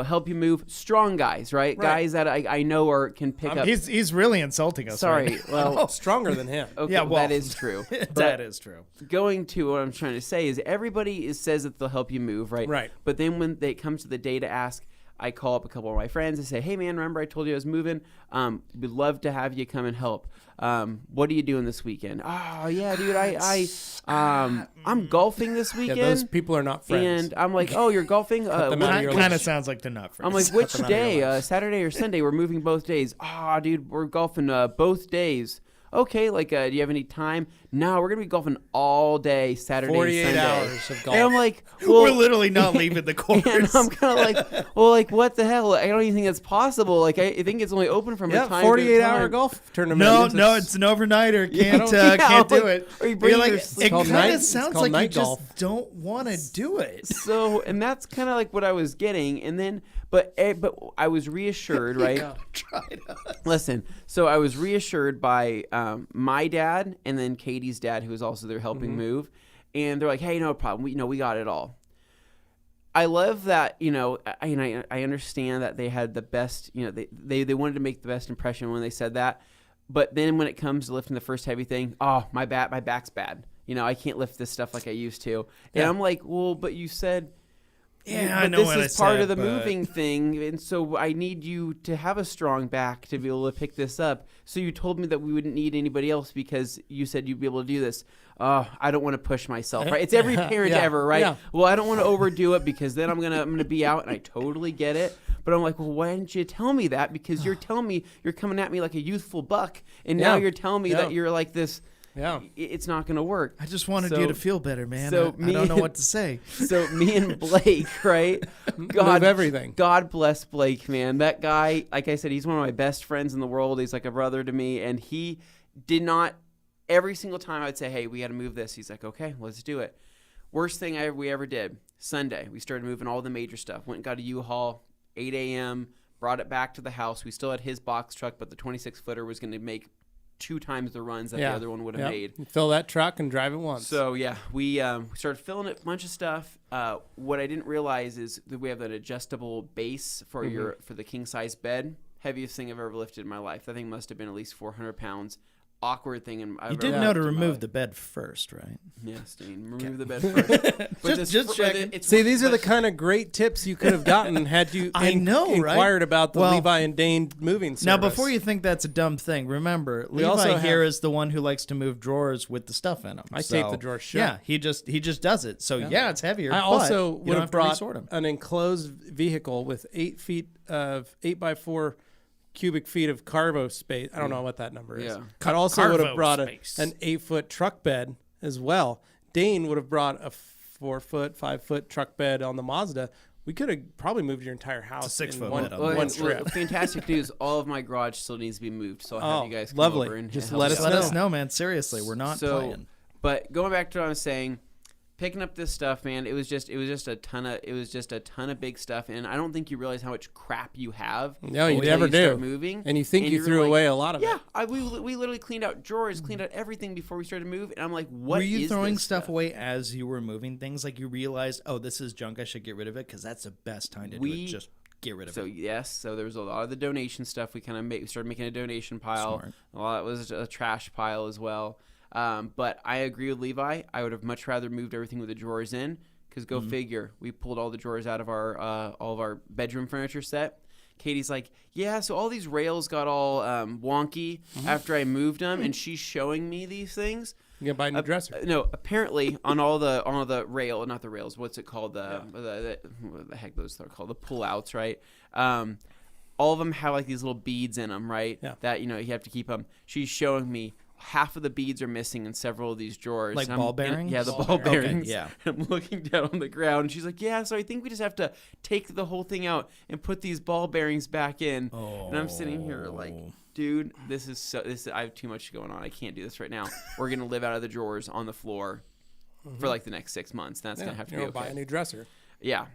help you move. Strong guys, right? Guys that I know can pick up. He's really insulting us. Sorry. Right? Well, stronger than him. Okay, yeah, well, that is true. That is true. Going to what I'm trying to say is everybody says that they'll help you move, right? Right. But then when it comes to the day to ask, I call up a couple of my friends and say, hey, man, remember I told you I was moving? We'd love to have you come and help. What are you doing this weekend? Oh, yeah, dude, I'm golfing this weekend. Yeah, those people are not friends. And I'm like, oh, you're golfing? Kind of sounds like they're not friends. I'm like, which day? Saturday or Sunday? We're moving both days. Dude, we're golfing both days. Okay, like, do you have any time? no, we're going to be golfing all day Saturday 48 and Sunday. hours of golf. And I'm like, well, We're literally not leaving the course. and I'm kind of like, well, like, what the hell? I don't even think that's possible. Like, I think it's only open from a time to 48-hour time. golf tournament. No, it's an overnighter. Can't Yeah, can't do like, it. or you bring You're like, your- it called kind night- of it's sounds called like you night just golf. don't want to do it. So, and that's kind of like what I was getting. And then, but I was reassured, right? Try it out. Listen, so I was reassured by my dad and then Katie's dad, who was also there helping move. And they're like, hey, no problem. We got it all. I love that, I understand that they had the best, they wanted to make the best impression when they said that. But then when it comes to lifting the first heavy thing, my back's bad. I can't lift this stuff like I used to. And I'm like, well, but you said, Yeah, but I know this what is I part said, of the but- moving thing, and so I need you to have a strong back to be able to pick this up. So you told me that we wouldn't need anybody else because you said you'd be able to do this. I don't want to push myself, right? It's every parent Yeah, ever, right? yeah. Well, I don't want to overdo it because then I'm gonna be out, and I totally get it. But I'm like, well, why didn't you tell me that? Because you're telling me you're coming at me like a youthful buck, and now Yeah. you're telling me Yeah. that you're like this. Yeah. It's not going to work. I just wanted So- you to feel better, man. so I don't know me- what to say. So me and Blake, right? Move everything. God bless Blake, man. That guy, like I said, he's one of my best friends in the world. He's like a brother to me. And he did not, every single time I'd say, hey, we got to move this. He's like, okay, let's do it. Worst thing we ever did, Sunday, we started moving all the major stuff. Went and got a U-Haul, 8 a.m., brought it back to the house. We still had his box truck, but the 26-footer was going to make 2 times the runs that the other one would have made. You fill that truck and drive it once. So yeah, we started filling it, a bunch of stuff. What I didn't realize is that we have an adjustable base for for the king size bed. Heaviest thing I've ever lifted in my life. That thing must have been at least 400 pounds. Awkward thing. You did know to remove the bed first, right? Yes, Dane. Remove the bed first. But Just checking. See, these are the kind of great tips you could have gotten had you I know, right? inquired about the Well, Levi and Dane moving service. Now, before you think that's a dumb thing, remember, We Levi also here have- is the one who likes to move drawers with the stuff in them. I tape the drawers shut. Yeah, he just does it. So yeah, it's heavier. I but also you would don't have have to brought resort them. an enclosed vehicle with 8 feet of 8x4 cubic feet of carvo space. I don't know what that number is. Yeah. I also would have Carvo brought space. an 8-foot truck bed as well. Dane would have brought a 4-foot, 5-foot truck bed on the Mazda. We could have probably moved your entire house It's a 6-foot in one, bed on Well, the one Mazda. trip. fantastic news. All of my garage still needs to be moved, so I'll have you guys come lovely. over and Just help let us out. Let know. us know, man. Seriously, we're not playing. But going back to what I was saying, picking up this stuff, man, it was just a ton of big stuff, and I don't think you realize how much crap you have. No, you until never do. Start moving, And you think you you're threw like, away a lot of Yeah, it. we literally cleaned out drawers, cleaned out everything before we started to move, and I'm like, what Were you is throwing this stuff away as you were moving things? Like you realized, oh, this is junk. I should get rid of it because that's the best time to do it. Just get rid of So it. yes, so there was a lot of the donation stuff. We kind of started making a donation pile. Smart. A lot was a trash pile as well. But I agree with Levi. I would have much rather moved everything with the drawers in, because go figure, we pulled all the drawers out of all of our bedroom furniture set. Katie's like, yeah, so all these rails got all wonky after I moved them, and she's showing me these things. You gotta buy a new dresser. No, apparently on all the rail, not the rails. What's it called? What the heck those are called? The pull-outs, right? All of them have like these little beads in them, right? Yeah. That you have to keep them. She's showing me half of the beads are missing in several of these drawers. Like And ball and- bearings? yeah, the Ball ball bearings. bearings. Okay, yeah. I'm looking down on the ground, and she's like, "Yeah, so I think we just have to take the whole thing out and put these ball bearings back in." And I'm sitting here like, dude, I have too much going on. I can't do this right now. We're gonna live out of the drawers on the floor for like the next 6 months. That's gonna have to be okay. Buy a new dresser. Yeah.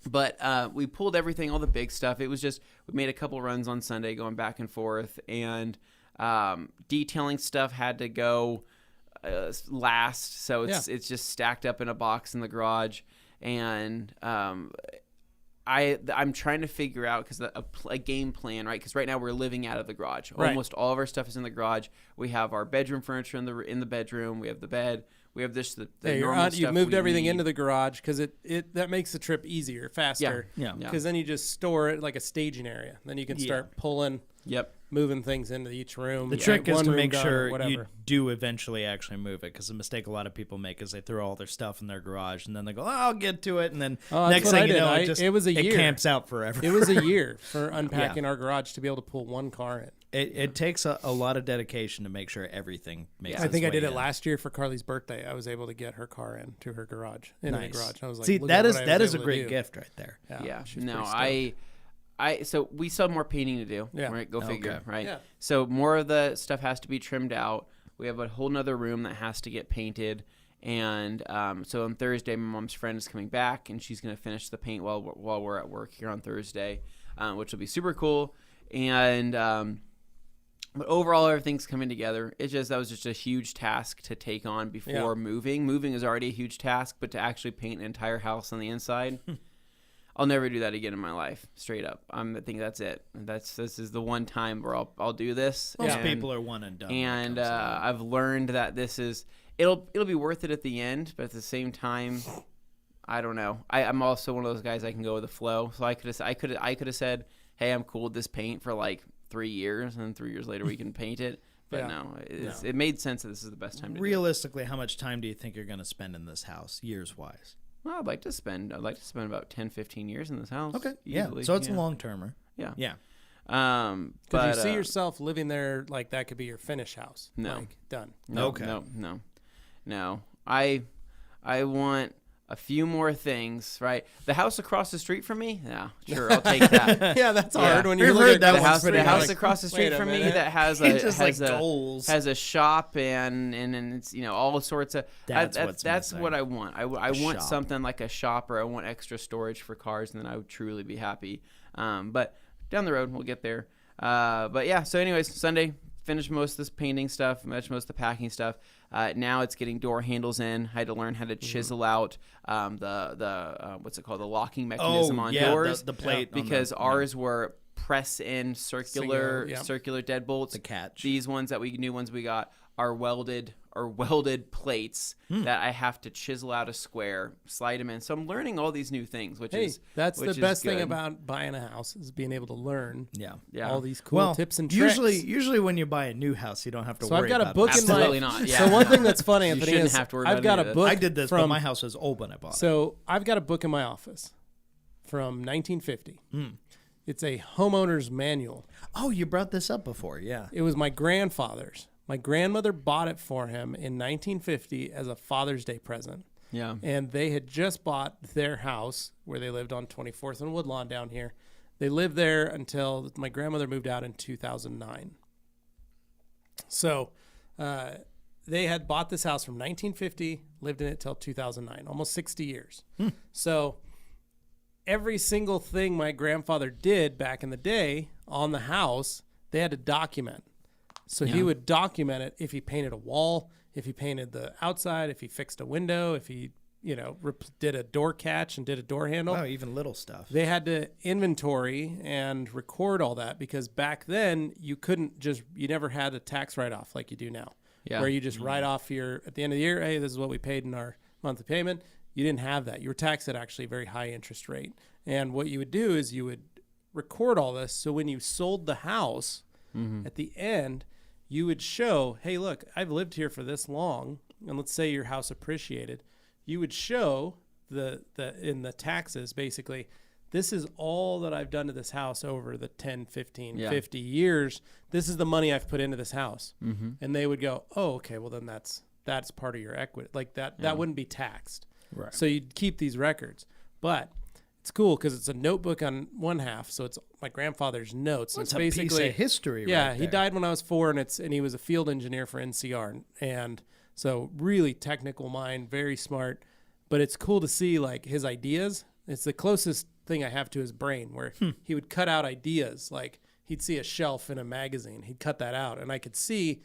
But we pulled everything, all the big stuff. It was just, we made a couple runs on Sunday going back and forth, and detailing stuff had to go last. So it's just stacked up in a box in the garage. And I'm trying to figure out, because a game plan, right? Because right now we're living out of the garage. Right. Almost all of our stuff is in the garage. We have our bedroom furniture in the bedroom. We have the bed. We have the normal stuff. You've moved we everything need. into the garage because that makes the trip easier, faster. Yeah. Because then you just store it like a staging area. Then you can start pulling Yep. moving things into each room. The trick is one to room make done or sure whatever. you do eventually actually move it, because the mistake a lot of people make is they throw all their stuff in their garage and then they go, I'll get to it, and then next thing you know, it was a year. camps out forever. It was a year for unpacking our garage to be able to pull one car in. It takes a lot of dedication to make sure everything makes I its think I way did it in. last year for Carly's birthday. I was able to get her car into her garage. In the garage. I was like, see, look that at is what I that was is a able to great do. gift right there. Yeah. she's No, pretty stoked. so we still have more painting to do. Yeah. Right. Go figure. Okay. Right. Yeah. So more of the stuff has to be trimmed out. We have a whole nother room that has to get painted. And so on Thursday, my mom's friend is coming back, and she's going to finish the paint while we're at work here on Thursday, which will be super cool. And but overall, everything's coming together. That was just a huge task to take on before moving. Moving is already a huge task, but to actually paint an entire house on the inside, I'll never do that again in my life. Straight up, I think that's it. This is the one time where I'll do this. Most people are one and done. And I've learned that it'll be worth it at the end, but at the same time, I don't know. I'm also one of those guys I can go with the flow. So I could have said, hey, I'm cool with this paint for like 3 years, and then 3 years later we can paint it. But it made sense that this is the best time to Realistically, how much time do you think you're going to spend in this house, years-wise? Well, I'd like to spend about 10, 15 years in this house. Okay, easily. yeah. So it's a long-termer. Yeah. Yeah. Could you see yourself living there like that could be your finish house? No. Like, done. No, Okay. No. I want a few more things, right? The house across the street from me? Yeah, sure, I'll take that. Yeah, that's hard when you're We've looking heard at that the one. The house like, across the street wait a from me minute. that has It's just has like goals. has a shop and it's all sorts of That's missing. what I want. I want shop. something like a shop, or I want extra storage for cars, and then I would truly be happy. But down the road we'll get there. But yeah, so anyways, Sunday finished most of this painting stuff, finished most of the packing stuff. Now it's getting door handles in. I had to learn how to chisel out the what's it called, the locking mechanism on doors. The plate. Because ours were press in circular deadbolts. The catch. These new ones we got are welded plates that I have to chisel out a square, slide them in. So I'm learning all these new things, which is the best thing good. about buying a house is being able to learn Yeah. all these cool tips and tricks. Usually when you buy a new house, you don't have to So worry I've got a about book that. in my Absolutely not. Yeah. So one thing that's funny, You Anthony, shouldn't is have to worry I've about got any a of book. I did this, but from, my house was old when I bought it. So I've got a book in my office from 1950. It's a Homeowners Manual. Oh, you brought this up before, yeah. It was my grandfather's. My grandmother bought it for him in 1950 as a Father's Day present. Yeah. And they had just bought their house where they lived on 24th and Woodlawn down here. They lived there until my grandmother moved out in 2009. So they had bought this house from 1950, lived in it till 2009, almost 60 years. So every single thing my grandfather did back in the day on the house, they had to document. So he would document it if he painted a wall, if he painted the outside, if he fixed a window, if he, did a door catch and did a door handle. Oh, even little stuff. They had to inventory and record all that because back then you never had a tax write-off like you do now. Yeah. Where you just write off at the end of the year, hey, this is what we paid in our monthly payment. You didn't have that. You were taxed at actually a very high interest rate. And what you would do is you would record all this. So when you sold the house at the end, you would show, hey, look, I've lived here for this long, and let's say your house appreciated. You would show in the taxes, basically, this is all that I've done to this house over the 10, 15, 50 years. This is the money I've put into this house. And they would go, oh, okay, well, then that's part of your equity. Like that wouldn't be taxed. Right. So you'd keep these records. But it's cool because it's a notebook on one half, so it's my grandfather's notes. It's it's a basically piece of history. Yeah, right he there. died when I was 4, and he was a field engineer for NCR, and so really technical mind, very smart. But it's cool to see like his ideas. It's the closest thing I have to his brain, where he would cut out ideas. Like he'd see a shelf in a magazine, he'd cut that out, and I could see.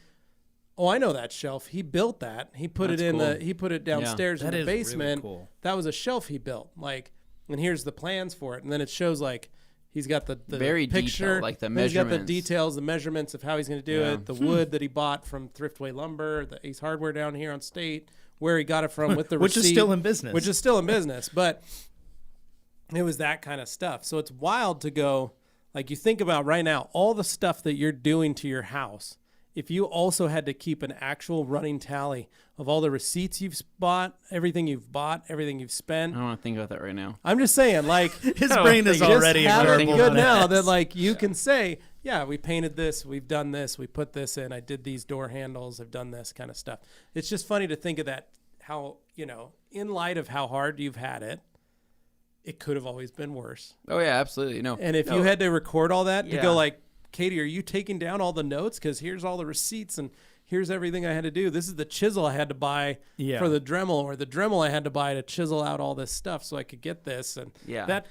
Oh, I know that shelf. He built that. He put it in he put it downstairs in the basement. Really cool. That was a shelf he built. Like, and here's the plans for it. And then it shows like he's got the very picture, detailed, like the then he's got the measurements. details, the measurements of how he's going to do it, the wood that he bought from Thriftway Lumber, the Ace Hardware down here on State, where he got it from with the Which receipt, is still in business. but it was that kind of stuff. So it's wild to go, Like you think about right now, all the stuff that you're doing to your house. If you also had to keep an actual running tally of all the receipts you've bought, everything you've spent. I don't want to think about that right now. I'm just saying, like, His brain is just already have it horrible. good now that like you can say, yeah, we painted this, we've done this, we put this in, I did these door handles, I've done this kind of stuff. It's just funny to think of that, how, in light of how hard you've had it, it could have always been worse. Oh yeah, absolutely. No. And if you had to record all that to Yeah. go like, Katie, are you taking down all the notes? Because here's all the receipts and here's everything I had to do. This is the chisel I had to buy for the Dremel, or the Dremel I had to buy to chisel out all this stuff so I could get this. And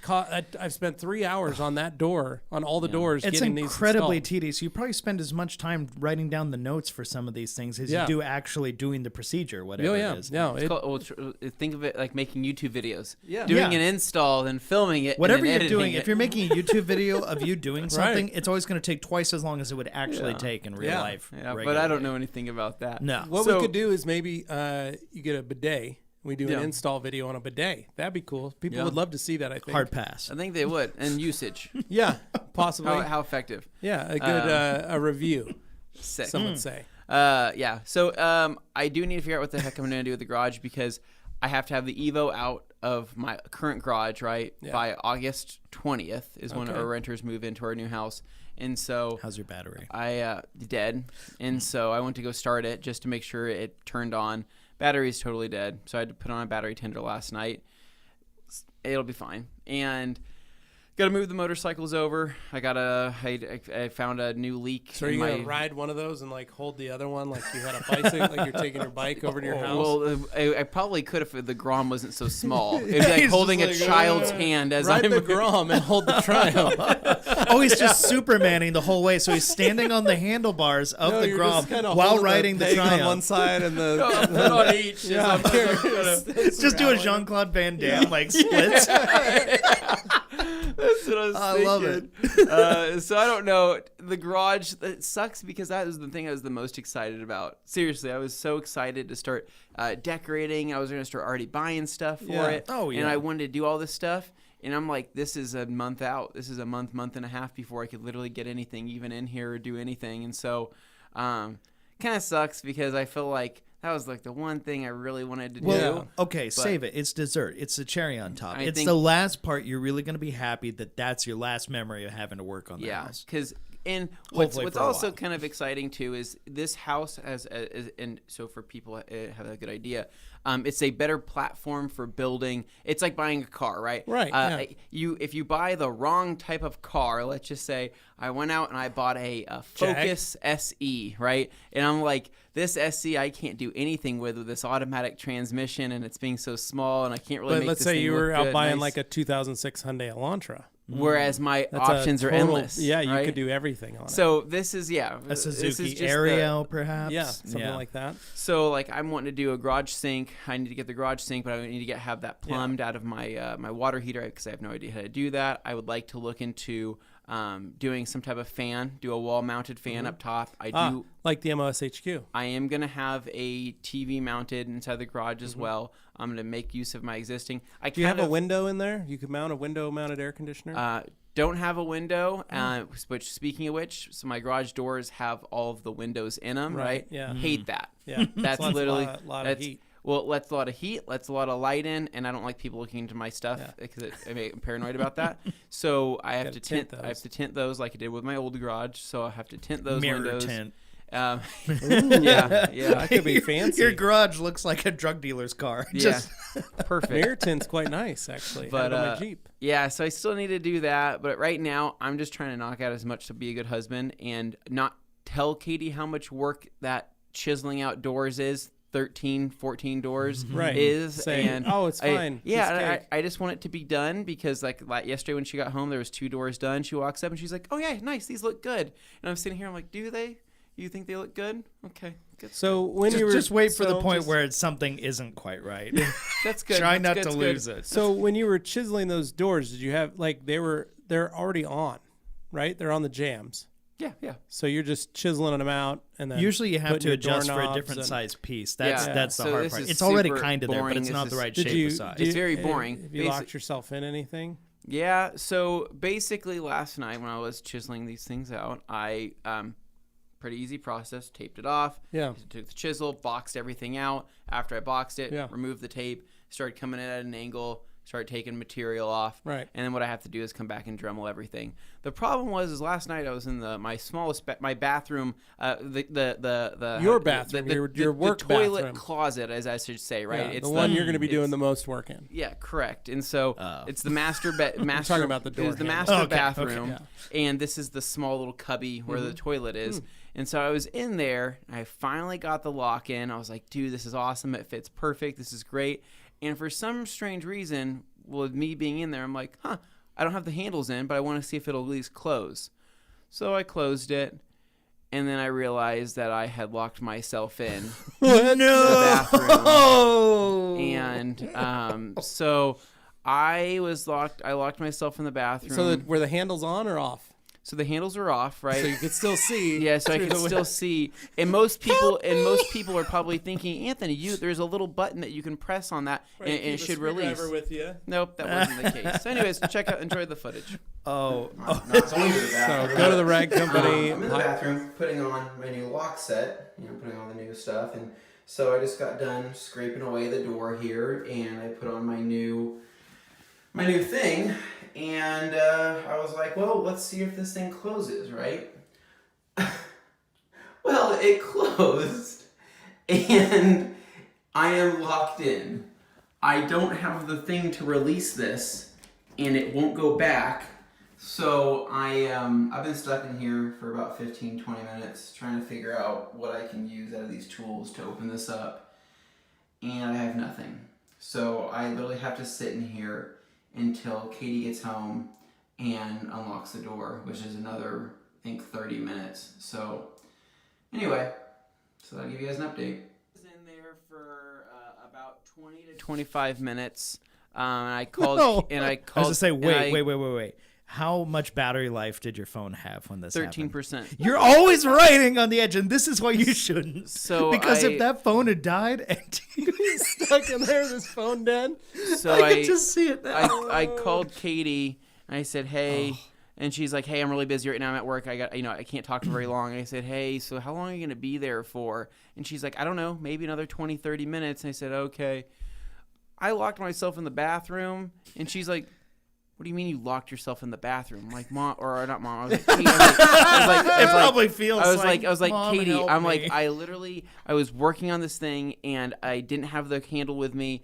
I've spent 3 hours on that door, on all the doors. It's getting incredibly these installed. tedious. You probably spend as much time writing down the notes for some of these things as you do actually doing the procedure, whatever it is. Think of it like making YouTube videos. Yeah. Doing an install, then filming it. Whatever and then you're doing, editing it. if you're making a YouTube video of you doing something, it's always going to take twice as long as it would actually take in real life. Yeah, but regularly. I don't know anything about that. No. What we could do is maybe you get a bidet. We do an install video on a bidet. That'd be cool. People would love to see that, I think. Hard pass. I think they would. And usage. Yeah, possibly. How effective. Yeah, a good a review, Sick. some would say. Yeah. So I do need to figure out what the heck I'm going to do with the garage, because I have to have the Evo out of my current garage, right? Yeah. By August 20th is when our renters move into our new house. And so How's your battery? I dead. And so I went to go start it just to make sure it turned on. Battery's totally dead. So I had to put on a battery tender last night. It'll be fine. And gotta move the motorcycles over. I found a new leak. So are you gonna ride one of those and like hold the other one like you had a bicycle, like you're taking your bike over to your house? Well, I probably could if the Grom wasn't so small. It'd be like holding a child's hand as ride I'm the Grom and hold the Triumph. Oh, he's just Supermaning the whole way. So he's standing on the handlebars of the you're Grom just kinda while holding riding the peg on Triumph. one side and the on each. yeah, Just do a Jean-Claude Van Damme like splits. That's what I was thinking. love it. So I don't know. The garage, it sucks because that was the thing I was the most excited about. Seriously, I was so excited to start decorating. I was going to start already buying stuff for it. Oh, yeah. And I wanted to do all this stuff. And I'm like, this is a month out. This is a month and a half before I could literally get anything even in here or do anything. And so kind of sucks because I feel like that was like the one thing I really wanted to do. Okay, save it. It's dessert. It's the cherry on top. I It's think- the last part. You're really going to be happy that that's your last memory of having to work on the Yeah, house. because what's Hopefully for a also while. kind of exciting too is this house and so for people have a good idea, it's a better platform for building. It's like buying a car, right? Right, If you buy the wrong type of car, let's just say I went out and I bought a Focus SE, right? And I'm like, this SE I can't do anything with this automatic transmission, and it's being so small, and I can't really. But make let's this say thing you look were out good, buying nice. like a 2006 Hyundai Elantra. Whereas my That's options are total- endless. Yeah, you right? could do everything on it. So this is A this is Suzuki just Aereo, perhaps. Yeah, something like that. So like I'm wanting to do a garage sink. I need to get the garage sink, but I need to have that plumbed out of my my water heater because I have no idea how to do that. I would like to look into doing some type of fan, do a wall mounted fan up top. Like the MOSHQ. I am gonna have a TV mounted inside the garage as well. I'm gonna make use of my existing. Do you have a window in there? You could mount a window mounted air conditioner? Don't have a window, which speaking of which, so my garage doors have all of the windows in them, right? Yeah. Hate that. Yeah. That's So literally a lot of heat. Well, it lets a lot of heat, lets a lot of light in, and I don't like people looking into my stuff because I'm paranoid about that. So I have to tint those. I have to tint those like I did with my old garage. So I have to tint those Mirror windows. tint. Yeah. That could be fancy. Your garage looks like a drug dealer's car. Yeah. Just Perfect. Mirror tint's quite nice, actually. But Had it on my Jeep. yeah, so I still need to do that. But right now, I'm just trying to knock out as much to be a good husband and not tell Katie how much work that chiseling out doors is. 13, 14 doors is. Saying, and it's fine. I just want it to be done because like yesterday when she got home, there was 2 doors done. She walks up and she's like, oh yeah, nice. These look good. And I'm sitting here. I'm like, do they? You think they look good? Okay. Good. So when you were just wait for the so point just- where something isn't quite right. That's good. Try That's not good. to That's lose good. it. So when you were chiseling those doors, did you have like they're already on, right? They're on the jams. Yeah. So you're just chiseling them out, and then Usually you have putting to your adjust for a doorknobs different and- size piece. That's the So hard this part. is It's already super kind of there, but boring. it's not This the is- right Did shape you? or size. It's very boring. Have you locked yourself in anything? Yeah, so basically last night when I was chiseling these things out, I pretty easy process, taped it off. Yeah. Took the chisel, boxed everything out. After I boxed it, removed the tape, started coming in at an angle, started taking material off. Right. And then what I have to do is come back and Dremel everything. The problem was last night I was in my bathroom, your bathroom, your work the toilet bathroom. Closet, as I should say, right? Yeah, it's the one you're going to be doing the most work in. Yeah, correct. And so it's the master master. talking about the door It was the handle. master bathroom, Yeah. and this is the small little cubby where the toilet is. And so I was in there. I finally got the lock in. I was like, dude, this is awesome. It fits perfect. This is great. And for some strange reason, with me being in there, I'm like, I don't have the handles in, but I want to see if it'll at least close. So I closed it, and then I realized that I had locked myself in the bathroom. And so I was locked. I locked myself in the bathroom. So were the handles on or off? So the handles are off, right? So you could still see. Yeah, so I could still see. And most people are probably thinking, Anthony, there's a little button that you can press on that, and it should release. With you. Nope, that wasn't the case. So anyways, enjoy the footage. Oh. So go to the rag company. I'm in the bathroom putting on my new lock set, putting on the new stuff, and so I just got done scraping away the door here, and I put on my new thing. And I was like, well, let's see if this thing closes, right? Well, it closed, and I am locked in. I don't have the thing to release this, and it won't go back. So I've been stuck in here for about 15, 20 minutes trying to figure out what I can use out of these tools to open this up, and I have nothing. So I literally have to sit in here until Katie gets home and unlocks the door, which is another, I think, 30 minutes. So anyway, so I'll give you guys an update. I was in there for about 20 to 25 minutes. And I called. I was to say, wait. How much battery life did your phone have when this 13%. happened? You're always writing on the edge, and this is why you shouldn't. So because if that phone had died and you were stuck in there, this phone dead. So I can just see it now. I called Katie and I said, hey, and she's like, hey, I'm really busy right now. I'm at work. I can't talk for very long. And I said, hey, so how long are you going to be there for? And she's like, I don't know, maybe another 20, 30 minutes. And I said, okay. I locked myself in the bathroom, and she's like, what do you mean you locked yourself in the bathroom? I'm like, Mom, or not Mom. I was like, Katie. It probably feels I was like, Mom, Katie. help I'm me. like, I was working on this thing, and I didn't have the handle with me.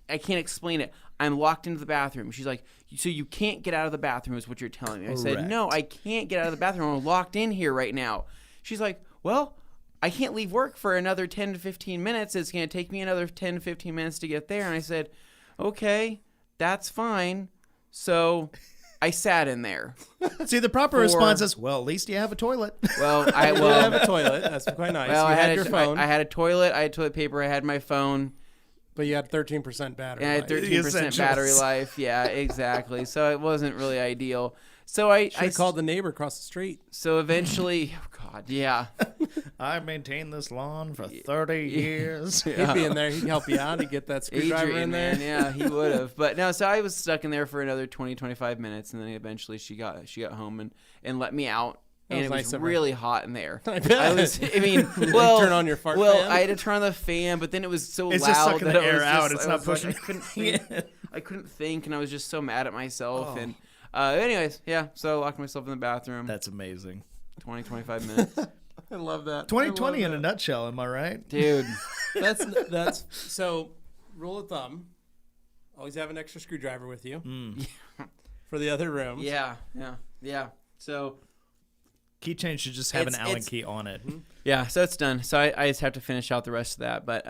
I can't explain it. I'm locked into the bathroom. She's like, so you can't get out of the bathroom is what you're telling me. I said, no, I can't get out of the bathroom. I'm locked in here right now. She's like, well, I can't leave work for another 10 to 15 minutes. It's going to take me another 10 to 15 minutes to get there. And I said, okay, that's fine. So I sat in there. See, the proper response is, well, at least you have a toilet. Well, I have a toilet. That's quite nice. Well, you I had your phone. I had a toilet. I had toilet paper. I had my phone. But you had 13% battery And I life. had 13% battery life. Yeah, exactly. So it wasn't really ideal. So I called the neighbor across the street. So eventually, oh God, yeah. I've maintained this lawn for 30 years. He'd be in there. He'd help you out. He'd get that screwdriver Adrian, in there. man, yeah, he would have. But no, so I was stuck in there for another 20, 25 minutes, and then eventually she got home and let me out. And it was really hot in there. I bet. Turn on your fart fan? I had to turn on the fan, but then it was so It's loud just sucking that the it was air out. just, It's I not was like, pushing. I couldn't think, and I was just so mad at myself. And anyways, yeah, so I locked myself in the bathroom. That's amazing. 20, 25 minutes. I love that. 2020 in a nutshell, am I right? Dude. That's so rule of thumb. Always have an extra screwdriver with you for the other rooms. Yeah. So Key change should just have an Allen key on it. yeah, so it's done. So I just have to finish out the rest of that. But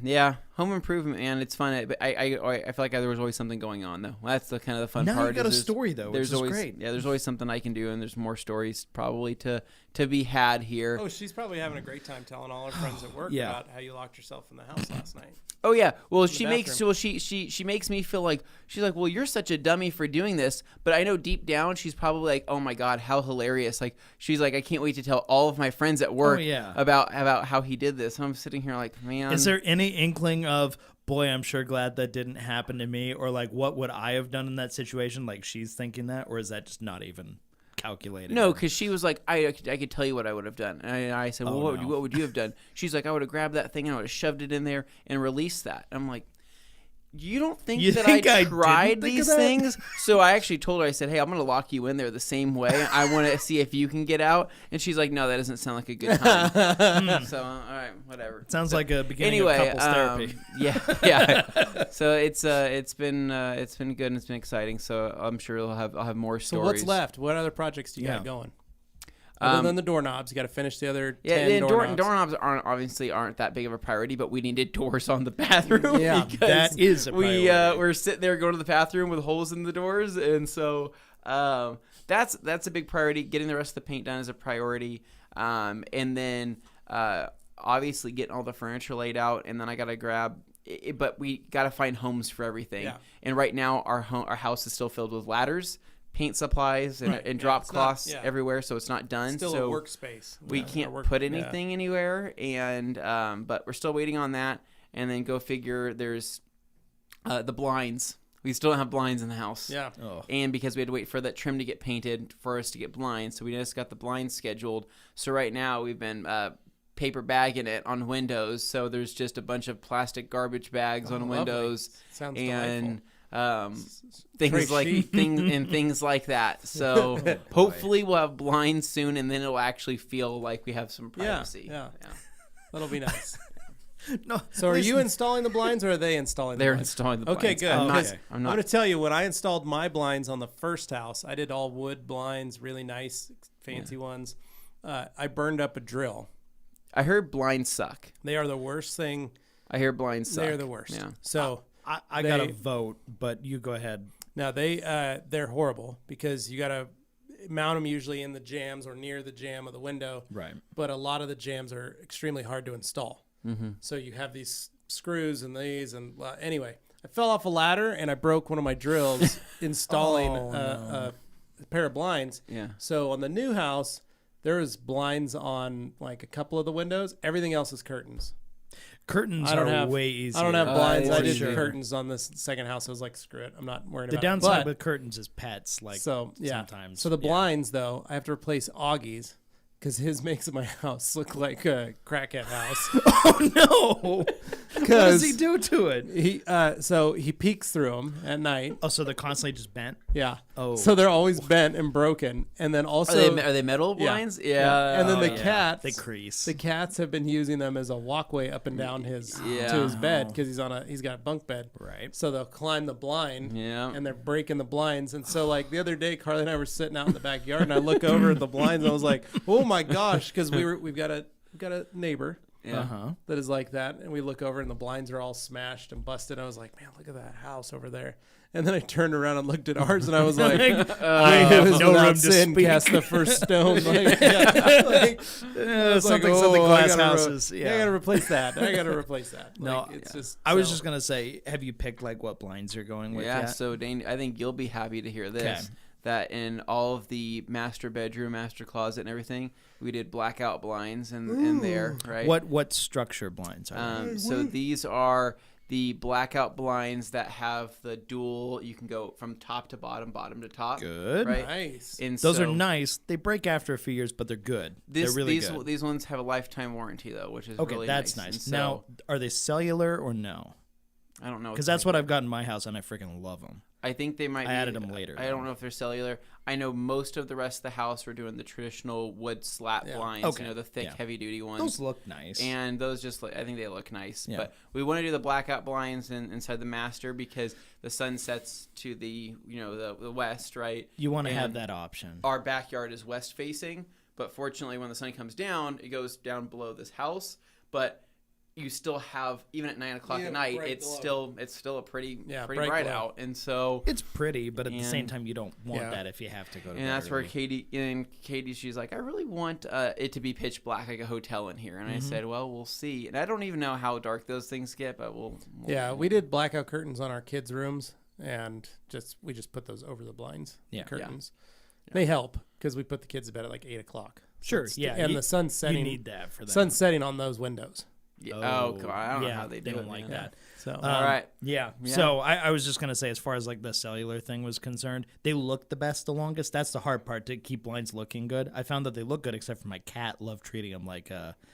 yeah, home improvement, man, it's fun. But I feel like there was always something going on though. That's the kind of the fun now part. Now you got a story though, which is always, great. Yeah, there's always something I can do, and there's more stories probably to be had here. Oh, she's probably having a great time telling all her friends at work about how you locked yourself in the house last night. Oh yeah, well she makes me feel like she's like, well, you're such a dummy for doing this, but I know deep down she's probably like, oh my God, how hilarious! Like she's like, I can't wait to tell all of my friends at work about how he did this. And I'm sitting here like, man, is there any inkling thinking of, boy, I'm sure glad that didn't happen to me, or like, what would I have done in that situation? Like, she's thinking that, or is that just not even calculated? No, because she was like, I could tell you what I would have done. And I said, well, what would you have done? She's like, I would have grabbed that thing and I would have shoved it in there and released that. I'm like, you don't think that I tried these things? So I actually told her, I said, hey, I'm going to lock you in there the same way. I want to see if you can get out. And she's like, no, that doesn't sound like a good time. So, all right, whatever. Sounds like a beginning of couples therapy. Yeah. So it's been good and it's been exciting. So I'm sure I'll have more stories. So what's left? What other projects do you got going? Other than the doorknobs, you got to finish the other 10 doorknobs. Doorknobs aren't that big of a priority, but we needed doors on the bathroom. Yeah, that is a priority. We're sitting there going to the bathroom with holes in the doors, and so that's a big priority. Getting the rest of the paint done is a priority, and then obviously getting all the furniture laid out, and then I got to grab. But we got to find homes for everything. Yeah. And right now our house is still filled with ladders, paint supplies, and drop cloths everywhere, so it's not done. Still so a workspace. We can't put anything anywhere, and but we're still waiting on that. And then go figure, there's the blinds. We still don't have blinds in the house. Yeah. Oh. And because we had to wait for that trim to get painted for us to get blinds, so we just got the blinds scheduled. So right now we've been paper bagging it on windows. So there's just a bunch of plastic garbage bags on windows. Sounds and delightful. Things like that. So hopefully we'll have blinds soon, and then it'll actually feel like we have some privacy. Yeah. That'll be nice. No. So are you installing the blinds, or are they installing the blinds? They're installing the blinds. Okay, good. I'm not going to tell you, when I installed my blinds on the first house, I did all wood blinds, really nice, fancy ones. I burned up a drill. I heard blinds suck. They are the worst thing. I hear blinds suck. They're the worst. Yeah. So I got to vote, but you go ahead. No, they're horrible because you got to mount them usually in the jambs or near the jamb of the window. Right. But a lot of the jambs are extremely hard to install. Mm-hmm. So you have these screws and these, and anyway, I fell off a ladder and I broke one of my drills installing a pair of blinds. Yeah. So on the new house, there was blinds on like a couple of the windows. Everything else is curtains. Curtains are way easier. I don't have blinds. I did sure. curtains on this second house. I was like, screw it. I'm not worrying the about it. The downside But, with curtains is pets. Like sometimes. So the blinds, though, I have to replace Augie's because his makes my house look like a crackhead house. Oh, no. What does he do to it? So he peeks through them at night. Oh, so they're constantly just bent? Yeah. Oh. So they're always bent and broken. And then also... Are they metal blinds? Yeah. And then the cats... They crease. The cats have been using them as a walkway up and down to his bed because he's got a bunk bed. Right. So they'll climb the blind. Yeah. And they're breaking the blinds. And so like the other day, Carly and I were sitting out in the backyard and I look over at the blinds and I was like, oh my gosh, because we've got a neighbor. Yeah. That is like that, and we look over and the blinds are all smashed and busted. I was like, man, look at that house over there. And then I turned around and looked at ours and I was like, I have no room to sin, cast the first stone. Like, something glass houses. I gotta replace that. No, it's just. I was just gonna say, have you picked like what blinds you're going with? Yeah. So Dane, I think you'll be happy to hear this. Okay. That in all of the master bedroom, master closet, and everything, we did blackout blinds in there, right? What structure blinds are they? So these are the blackout blinds that have the dual. You can go from top to bottom, bottom to top. Good, right? Nice. And those are nice. They break after a few years, but they're good. They're really good. These ones have a lifetime warranty though, which is okay. Really That's nice. So, now, are they cellular or no? I don't know. Because that's what I've got in my house, and I freaking love them. I think they might. I added them later. I don't know if they're cellular. I know most of the rest of the house are doing the traditional wood slat blinds. Okay. You know, the thick, heavy-duty ones. Those look nice. And those just, I think they look nice. Yeah. But we want to do the blackout blinds inside the master because the sun sets to the west, right? You want to have that option. Our backyard is west-facing, but fortunately, when the sun comes down, it goes down below this house. But you still have, even at 9 o'clock at night, it's still a pretty bright out, and so it's pretty. But at the same time, you don't want that if you have to go to bed. And that's where Katie, she's like, I really want it to be pitch black, like a hotel in here. And I said, well, we'll see. And I don't even know how dark those things get, but we'll we did blackout curtains on our kids' rooms, and we just put those over the blinds. The curtains. Yeah. They help because we put the kids to bed at like 8 o'clock. Sure, and the sun's setting. You need that for that. Sun's setting on those windows. Yeah. Oh, God, I don't know how they do don't it, like man. that. So All right. Yeah. Yeah. So I was just gonna say, as far as like the cellular thing was concerned, they look the best the longest. That's the hard part, to keep blinds looking good. I found that they look good, except for my cat. Loved treating them like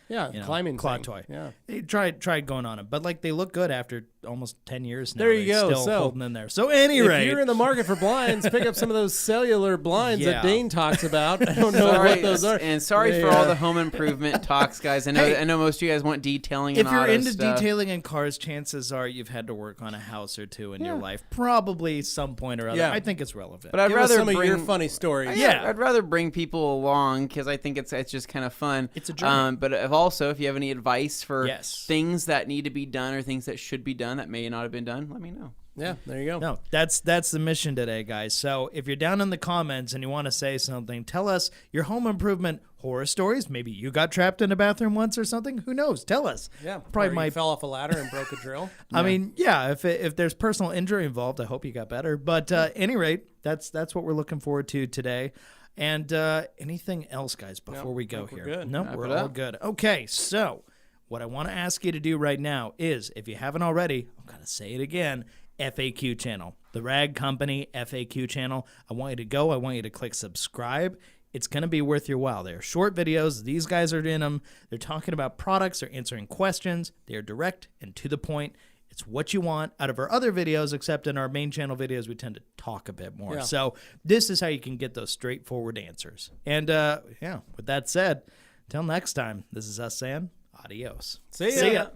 climbing claw thing. toy. Yeah. They tried going on them, but like they look good after almost 10 years now. There you They're go. Still So, holding in there. So any If rate, you're in the market for blinds, pick up some of those cellular blinds Yeah. that Dane talks about. I don't know Sorry, what those are. and sorry They, for all the home improvement talks, guys. I know Hey, I know most of you guys want detailing. if and you're auto into stuff. detailing in cars, chances are you've had to work on a house or two in your life, probably some point or other. Yeah. I think it's relevant. but I'd Give us rather some bring of your funny stories. Yeah. I'd rather bring people along because I think it's just kind of fun. It's a journey. But if you have any advice for Yes. things that need to be done or things that should be done that may not have been done, let me know. Yeah, there you go. No, that's the mission today, guys. So if you're down in the comments and you want to say something, tell us your home improvement horror stories. Maybe you got trapped in a bathroom once or something. Who knows? Tell us. Yeah, Probably or you might. fell off a ladder and broke a drill. I mean, yeah. If there's personal injury involved, I hope you got better. But any rate, that's what we're looking forward to today. And anything else, guys, before we go think we're here? good. No, Wrap we're it all up. good. Okay, so what I want to ask you to do right now is, if you haven't already, I'm going to say it again, FAQ channel, the Rag Company FAQ channel. I want you to go. I want you to click subscribe. It's going to be worth your while. They're short videos. These guys are in them. They're talking about products. They're answering questions. They're direct and to the point. It's what you want out of our other videos, except in our main channel videos, we tend to talk a bit more. Yeah. So this is how you can get those straightforward answers. And with that said, till next time, this is us saying adios. See ya.